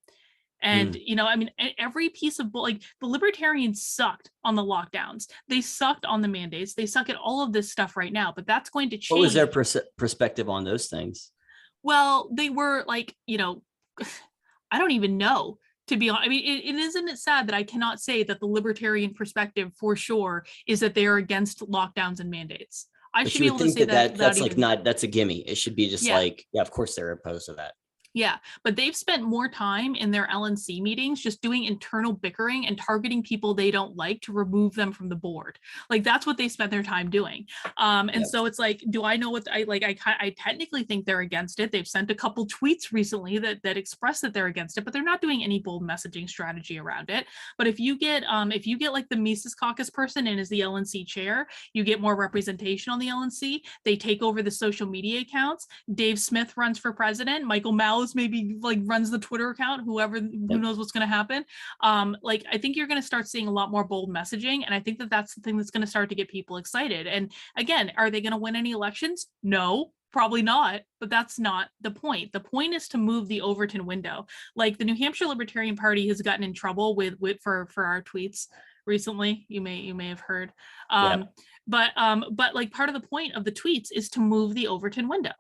And, you know, I mean, every piece of, like, the Libertarians sucked on the lockdowns. They sucked on the mandates. They suck at all of this stuff right now, but that's going to change. What was their perspective on those things? Well, they were like, you know, I don't even know. To be honest, I mean, isn't it sad that I cannot say that the libertarian perspective for sure is that they are against lockdowns and mandates. I should be able to say that. That's like not, that's a gimme. It should be just like, yeah, of course they're opposed to that. Yeah, but they've spent more time in their LNC meetings just doing internal bickering and targeting people they don't like to remove them from the board. Like that's what they spent their time doing. And so it's like, do I know what I technically think they're against it. They've sent a couple tweets recently that express that they're against it, but they're not doing any bold messaging strategy around it. But if you get like the Mises Caucus person in as the LNC chair, you get more representation on the LNC. They take over the social media accounts. Dave Smith runs for president. Michael Malice maybe like runs the Twitter account, who knows what's going to happen. Like, I think you're going to start seeing a lot more bold messaging. And I think that that's the thing that's going to start to get people excited. And again, are they going to win any elections? No, probably not, but that's not the point. The point is to move the Overton window. Like the New Hampshire Libertarian Party has gotten in trouble for our tweets recently. You may have heard. But like part of the point of the tweets is to move the Overton window.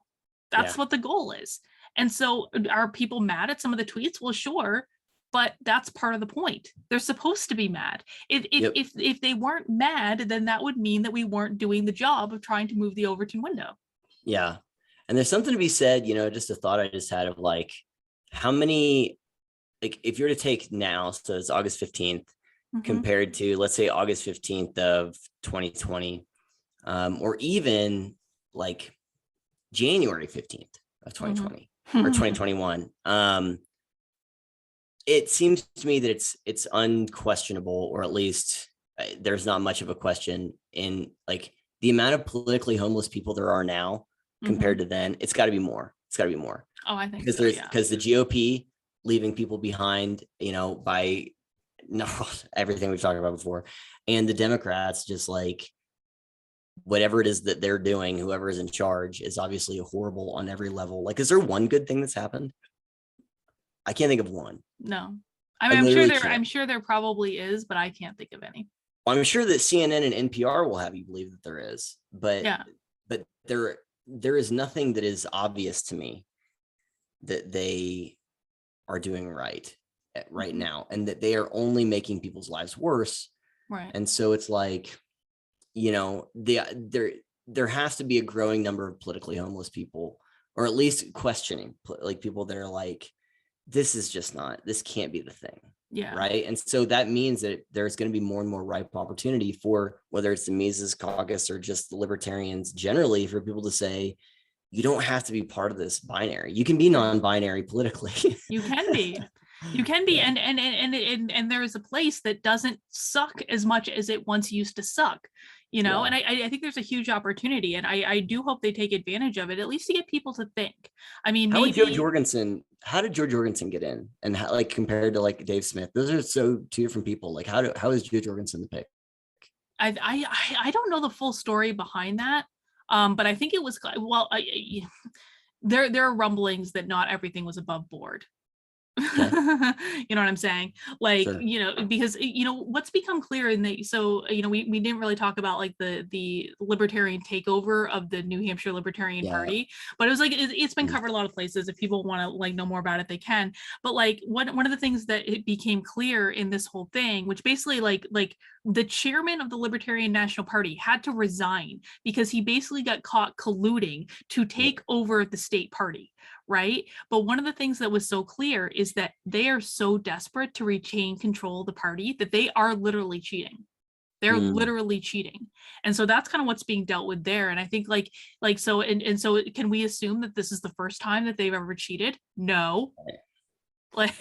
That's what the goal is. And so are people mad at some of the tweets? Well, sure, but that's part of the point. They're supposed to be mad. If they weren't mad, then that would mean that we weren't doing the job of trying to move the Overton window. Yeah. And there's something to be said, you know, just a thought I just had of like, how many, like if you were to take now, so it's August 15th, compared to, let's say, August 15th of 2020, or even like January 15th of 2020. Or 2021. It seems to me that it's unquestionable, or at least there's not much of a question in like the amount of politically homeless people there are now compared to then. It's got to be more. It's got to be more. Oh, I think because because the GOP leaving people behind, you know, by everything we've talked about before, and the Democrats just like, whatever it is that they're doing, whoever is in charge is obviously horrible on every level. Like, is there one good thing that's happened? I can't think of one. No, I mean, I'm sure there probably is, but I can't think of any. Well, I'm sure that CNN and NPR will have you believe that there is, but there is nothing that is obvious to me that they are doing right now, and that they are only making people's lives worse. Right. And so it's like, you know, there has to be a growing number of politically homeless people, or at least questioning, like people that are like, this can't be the thing. Yeah. Right. And so that means that there's going to be more and more ripe opportunity for, whether it's the Mises Caucus or just the Libertarians generally, for people to say, you don't have to be part of this binary. You can be non-binary politically. You can be. You can be, and there is a place that doesn't suck as much as it once used to suck, you know. And I think there's a huge opportunity, and I do hope they take advantage of it, at least to get people to think. I mean, how did George Jorgensen get in, and how, like, compared to like Dave Smith? Those are so two different people. Like, how is George Jorgensen the pick? I don't know the full story behind that, but I think it was, well, there are rumblings that not everything was above board. You know what I'm saying? Like, sure. You know, because, you know, what's become clear in the, so, you know, we didn't really talk about like the libertarian takeover of the New Hampshire Libertarian Party, but it was like, it's been covered a lot of places. If people want to like know more about it, they can. But like one of the things that it became clear in this whole thing, which basically like the chairman of the Libertarian National Party had to resign because he basically got caught colluding to take over the state party. Right. But one of the things that was so clear is that they are so desperate to retain control of the party that they are literally cheating. They're literally cheating. And so that's kind of what's being dealt with there. And I think so can we assume that this is the first time that they've ever cheated? No. Like,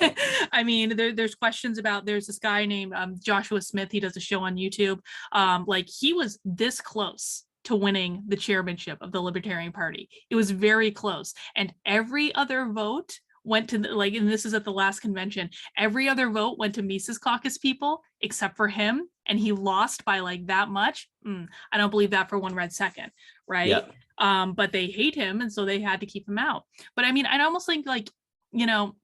I mean, there's questions about, there's this guy named Joshua Smith. He does a show on YouTube. Like, he was this close to winning the chairmanship of the Libertarian Party. It was very close. And every other vote went to, like, and this is at the last convention, every other vote went to Mises Caucus people except for him. And he lost by like that much. I don't believe that for one red second, right? Yeah. But they hate him, and so they had to keep him out. But I mean, I almost think, like, you know,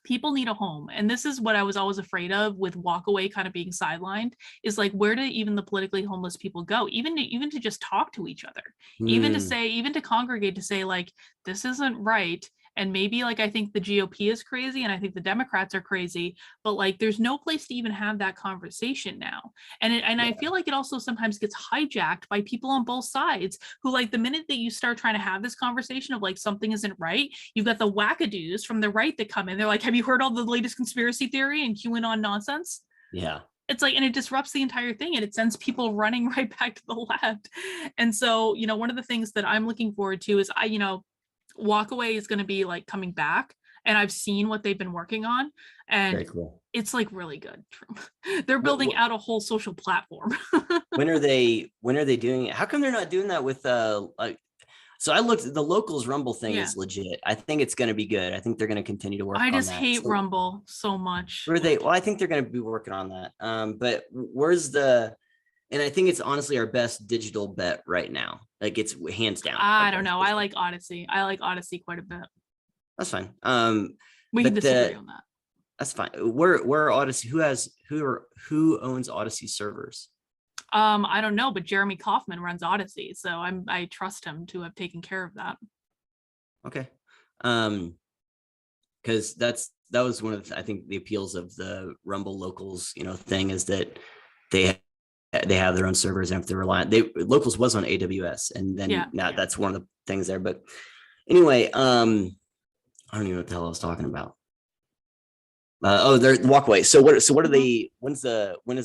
people need a home. And this is what I was always afraid of with Walkaway kind of being sidelined, is like, where do even the politically homeless people go? Even to just talk to each other, even to say, even to congregate, to say, like, this isn't right. And maybe, like, I think the GOP is crazy and I think the Democrats are crazy, but like, there's no place to even have that conversation now. And I feel like it also sometimes gets hijacked by people on both sides who, like, the minute that you start trying to have this conversation of like something isn't right, you've got the wackadoos from the right that come in. They're like, have you heard all the latest conspiracy theory and QAnon nonsense? Yeah. It's like, and it disrupts the entire thing, and it sends people running right back to the left. And so, you know, one of the things that I'm looking forward to is Walkaway is going to be like coming back, and I've seen what they've been working on, and very cool. It's like really good. They're building out a whole social platform. when are they doing it? How come they're not doing that with so I looked at the locals Rumble thing is legit. I think it's going to be good. I think they're going to continue to work on that. I just hate Rumble so much. Well, I think they're going to be working on that. But where's and I think it's honestly our best digital bet right now. Like, it's hands down. I don't know. I like Odyssey. I like Odyssey quite a bit. That's fine. We can disagree on that. That's fine. Where Odyssey? Who owns Odyssey servers? I don't know, but Jeremy Kauffman runs Odyssey, so I trust him to have taken care of that. Okay. Because that was one of I think the appeals of the Rumble locals, thing, is that they have their own servers, and if they're reliant, locals was on AWS, and then that's one of the things there. But anyway, I don't even know what the hell I was talking about. They're Walkaway. So what are they? When is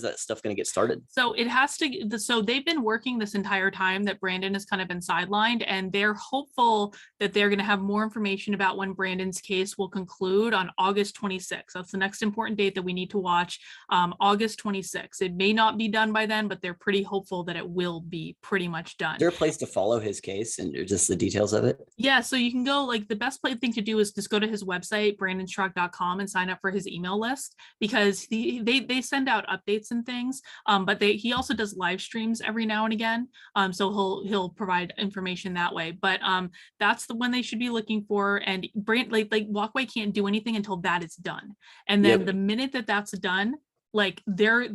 that stuff going to get started? So it has to. So they've been working this entire time that Brandon has kind of been sidelined, and they're hopeful that they're going to have more information about when Brandon's case will conclude on August 26th. That's the next important date that we need to watch. August 26th. It may not be done by then, but they're pretty hopeful that it will be pretty much done. Is there a place to follow his case and just the details of it? Yeah. So you can go. Like, the best thing to do is just go to his website, brandonstruck.com, and sign up for his email list, because they send out updates and things, but he also does live streams every now and again, so he'll provide information that way. But that's the one they should be looking for. And like Walkaway can't do anything until that is done, and then the minute that that's done, like they're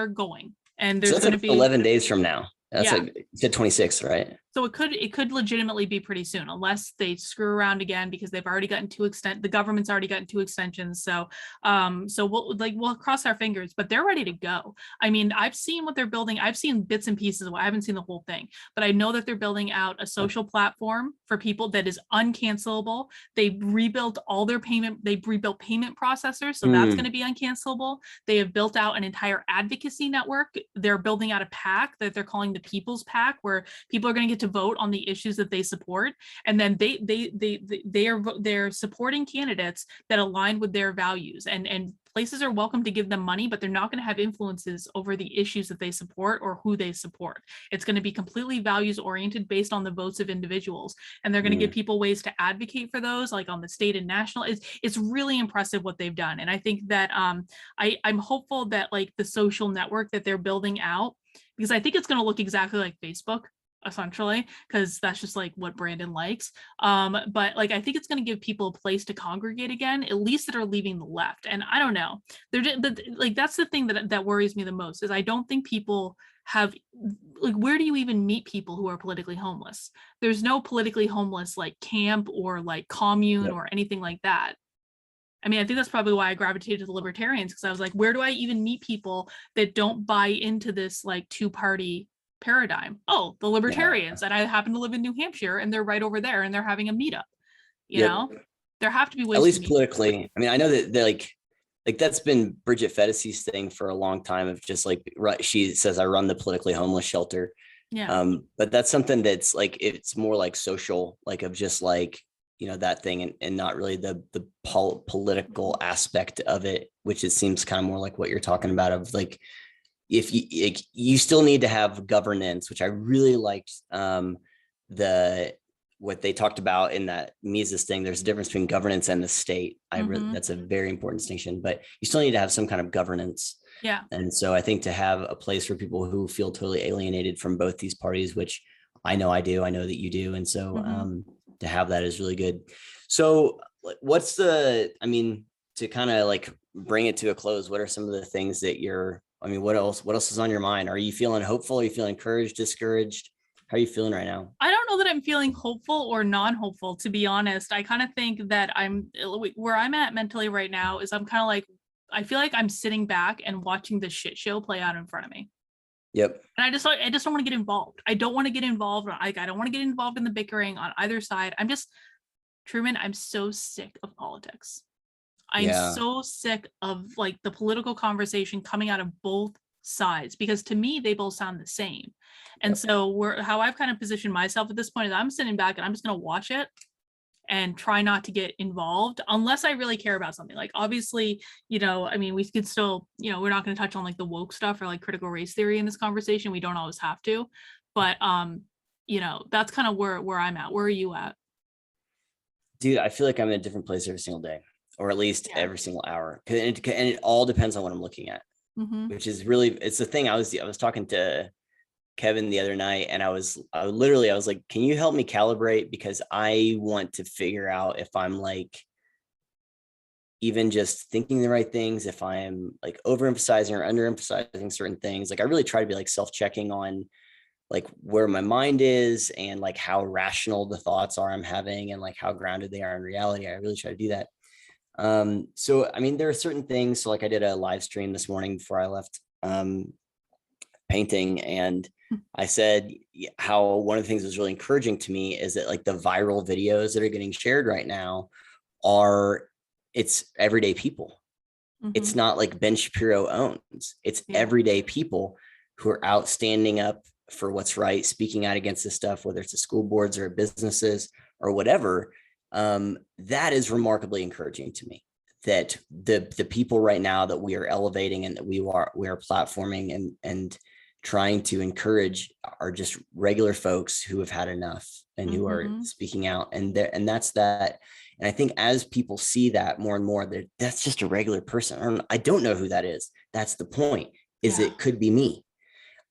going, and there's going to be 11 days from now. That's like, you said 26, right? So it could legitimately be pretty soon, unless they screw around again, because they've already gotten the government's already gotten 2 extensions. So we'll cross our fingers, but they're ready to go. I mean, I've seen what they're building. I've seen bits and pieces of it. I haven't seen the whole thing, but I know that they're building out a social platform for people that is uncancelable. They rebuilt all their payment. They rebuilt payment processors, so that's going to be uncancelable. They have built out an entire advocacy network. They're building out a PAC that they're calling the People's PAC, where people are going to get to vote on the issues that they support, and then they're supporting candidates that align with their values, and places are welcome to give them money, but they're not going to have influences over the issues that they support or who they support. It's going to be completely values oriented, based on the votes of individuals, and they're going to give people ways to advocate for those, like on the state and national. It's really impressive what they've done, and I think that I'm hopeful that, like, the social network that they're building out, because I think it's going to look exactly like Facebook, essentially, because that's just like what Brandon likes. But like, I think it's going to give people a place to congregate again, at least that are leaving the left. And I don't know, that's the thing that worries me the most, is I don't think people have, like, where do you even meet people who are politically homeless? There's no politically homeless like camp or like commune or anything like that. I mean, I think that's probably why I gravitated to the libertarians, because I was like, where do I even meet people that don't buy into this like 2-party paradigm? Oh, the libertarians. And I happen to live in New Hampshire, and they're right over there, and they're having a meetup. You know, there have to be ways, at least politically. I mean, I know that they're like, like that's been Bridget Fettis's thing for a long time of just like, she says, I run the politically homeless shelter. Yeah. But that's something that's like, it's more like social, like of just like, that thing, and not really the political aspect of it, which it seems kind of more like what you're talking about of like, if you still need to have governance, which I really liked, the what they talked about in that Mises thing. There's a difference between governance and the state. That's a very important distinction, but you still need to have some kind of governance. Yeah. And so I think to have a place for people who feel totally alienated from both these parties, which I know I do, I know that you do. And so to have that is really good. So what's to kind of like bring it to a close, what are some of the things that what else is on your mind? Are you feeling hopeful? Are you feeling encouraged, discouraged? How are you feeling right now? I don't know that I'm feeling hopeful or non-hopeful, to be honest. I kind of think that where I'm at mentally right now is I'm kind of like, I feel like I'm sitting back and watching the shit show play out in front of me. Yep. And I just don't want to get involved. I don't want to get involved. I don't want to get involved in the bickering on either side. Truman, I'm so sick of politics. I'm so sick of like the political conversation coming out of both sides, because to me, they both sound the same. And so how I've kind of positioned myself at this point is I'm sitting back and I'm just going to watch it and try not to get involved unless I really care about something. Like obviously, we could still, we're not going to touch on like the woke stuff or like critical race theory in this conversation. We don't always have to, but that's kind of where I'm at. Where are you at? Dude, I feel like I'm in a different place every single day, or at least every single hour. And it all depends on what I'm looking at, which is really, it's the thing. I was talking to Kevin the other night, and I was like, can you help me calibrate? Because I want to figure out if I'm like even just thinking the right things, if I'm like overemphasizing or underemphasizing certain things. Like I really try to be like self-checking on like where my mind is and like how rational the thoughts are I'm having and like how grounded they are in reality. I really try to do that. So there are certain things. So like I did a live stream this morning before I left painting, and I said how one of the things that was really encouraging to me is that like the viral videos that are getting shared right now it's everyday people. It's not like Ben Shapiro owns. It's everyday people who are out standing up for what's right, speaking out against this stuff, whether it's the school boards or businesses or whatever. That is remarkably encouraging to me, that the people right now that we are elevating and that we are platforming and trying to encourage are just regular folks who have had enough and who are speaking out. And that's that. And I think as people see that more and more, that's just a regular person. I don't know who that is. That's the point, is it could be me.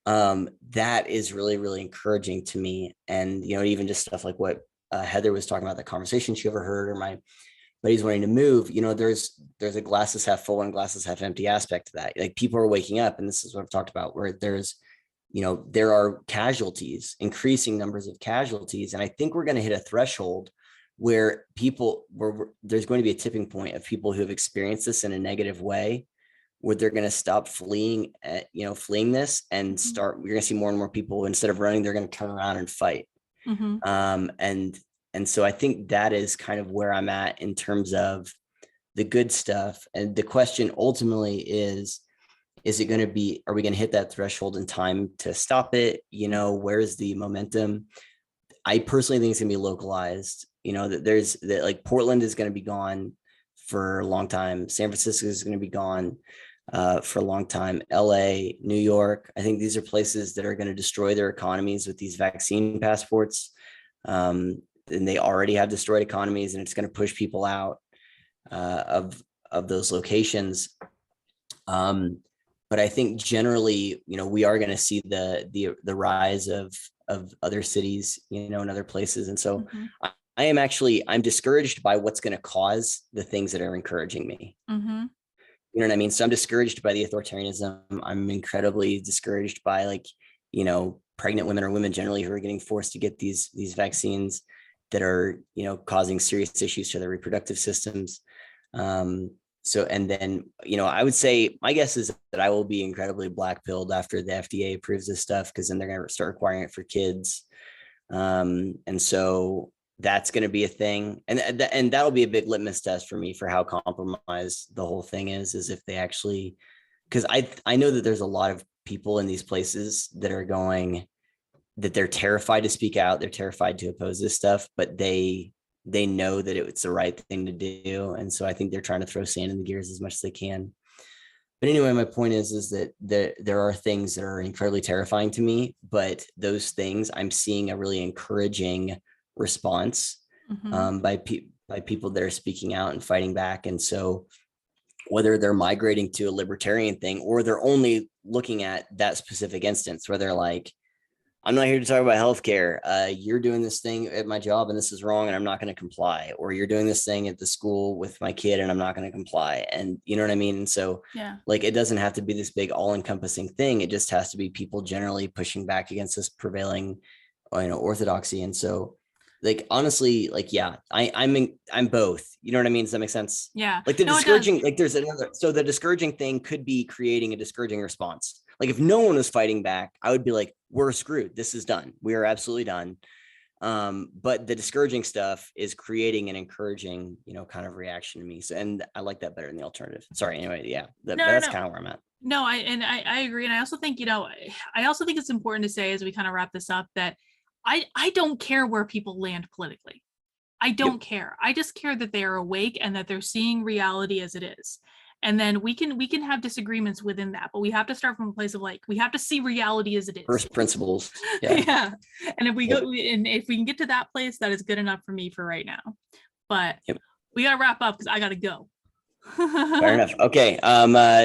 That is really, really encouraging to me. And, even just stuff like what Heather was talking about, the conversation she overheard, or my buddies wanting to move, there's a glasses half full and glasses half empty aspect to that. Like people are waking up, and this is what I've talked about, where there are casualties, increasing numbers of casualties. And I think we're going to hit a threshold where there's going to be a tipping point of people who have experienced this in a negative way, where they're going to stop fleeing this and start, you're going to see more and more people, instead of running, they're going to turn around and fight. And so I think that is kind of where I'm at in terms of the good stuff. And the question ultimately is it going to be, are we going to hit that threshold in time to stop it? Where's the momentum? I personally think it's going to be localized, that like Portland is going to be gone for a long time. San Francisco is going to be gone for a long time. LA, New York, I think these are places that are going to destroy their economies with these vaccine passports. And they already have destroyed economies, and it's going to push people out of those locations. But I think generally, we are going to see the rise of other cities, in other places. And so I'm discouraged by what's going to cause the things that are encouraging me. You know what I mean? So I'm discouraged by the authoritarianism. I'm incredibly discouraged by pregnant women or women generally who are getting forced to get these vaccines that are, causing serious issues to their reproductive systems. So, and then, I would say my guess is that I will be incredibly black-pilled after the FDA approves this stuff, because then they're going to start requiring it for kids. And so that's going to be a thing. And that'll be a big litmus test for me for how compromised the whole thing is if they actually, because I know that there's a lot of people in these places that are going, that they're terrified to speak out. They're terrified to oppose this stuff, but they know that it's the right thing to do. And so I think they're trying to throw sand in the gears as much as they can. But anyway, my point is that there are things that are incredibly terrifying to me, but those things I'm seeing a really encouraging response by people that are speaking out and fighting back. And so whether they're migrating to a libertarian thing or they're only looking at that specific instance where they're like, I'm not here to talk about healthcare. You're doing this thing at my job and this is wrong and I'm not going to comply. Or you're doing this thing at the school with my kid and I'm not going to comply. And you know what I mean? And so like, it doesn't have to be this big all encompassing thing. It just has to be people generally pushing back against this prevailing, orthodoxy. And so like, honestly, like, yeah, I'm both, you know what I mean? Does that make sense? Yeah. Like the discouraging, like there's another, so the discouraging thing could be creating a discouraging response. Like if no one was fighting back, I would be like, we're screwed. This is done. We are absolutely done. But the discouraging stuff is creating an encouraging, kind of reaction to me. So, and I like that better than the alternative. Sorry. Anyway, yeah, that's kind of where I'm at. No, I agree. And I also think, I also think it's important to say as we kind of wrap this up that I don't care where people land politically. I don't care. I just care that they are awake and that they're seeing reality as it is. And then we can have disagreements within that, but we have to start from a place of like, we have to see reality as it is. First principles. Yeah. And if we go, and if we can get to that place, that is good enough for me for right now. But we got to wrap up because I got to go. Fair enough. Okay.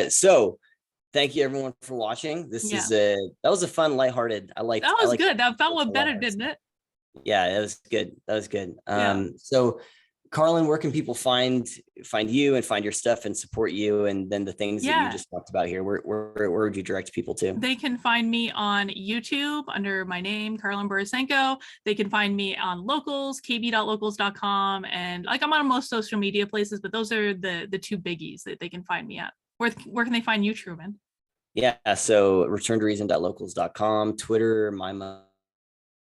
So thank you everyone for watching. That was a fun, lighthearted. That was good. That felt better, didn't it? Yeah, that was good. So Carlin, where can people find you and find your stuff and support you? And then the things that you just talked about here, where would you direct people to? They can find me on YouTube under my name, Carlin Borisenko. They can find me on Locals, kb.locals.com. And like I'm on most social media places, but those are the two biggies that they can find me at. Where can they find you, Truman? Yeah, so returntoreason.locals.com, Twitter, my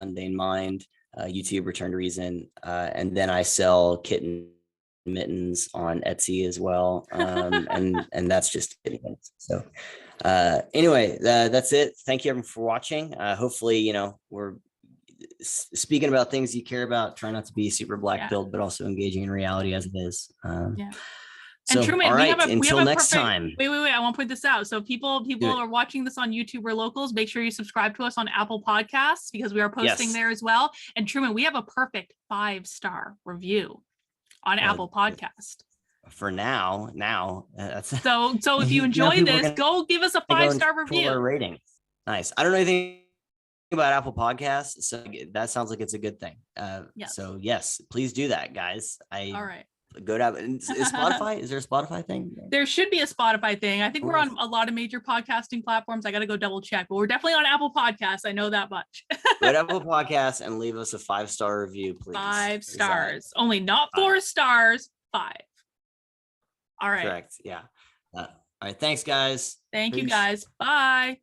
mundane mind, YouTube, Return to Reason, and then I sell kitten mittens on Etsy as well, and that's just kitty mittens. So anyway, that's it. Thank you everyone for watching. Hopefully, we're speaking about things you care about. Try not to be super black-pilled, but also engaging in reality as it is. And so, Truman, all right, until next time. Wait. I want to point this out. So people are watching this on YouTube or Locals. Make sure you subscribe to us on Apple Podcasts because we are posting there as well. And Truman, we have a perfect 5-star review on Apple Podcast. For now, that's so if you enjoy this, go give us a 5-star review. Our rating. Nice. I don't know anything about Apple Podcasts, so that sounds like it's a good thing. So yes, please do that, guys. All right. Go to is Spotify. Is there a Spotify thing? There should be a Spotify thing. I think we're on a lot of major podcasting platforms. I got to go double check, but we're definitely on Apple Podcasts. I know that much. Go to Apple Podcasts and leave us a 5-star review, please. 5 stars, only not 4 stars. 5. All right. Correct. Yeah. All right. Thanks, guys. Thank you, guys. Bye.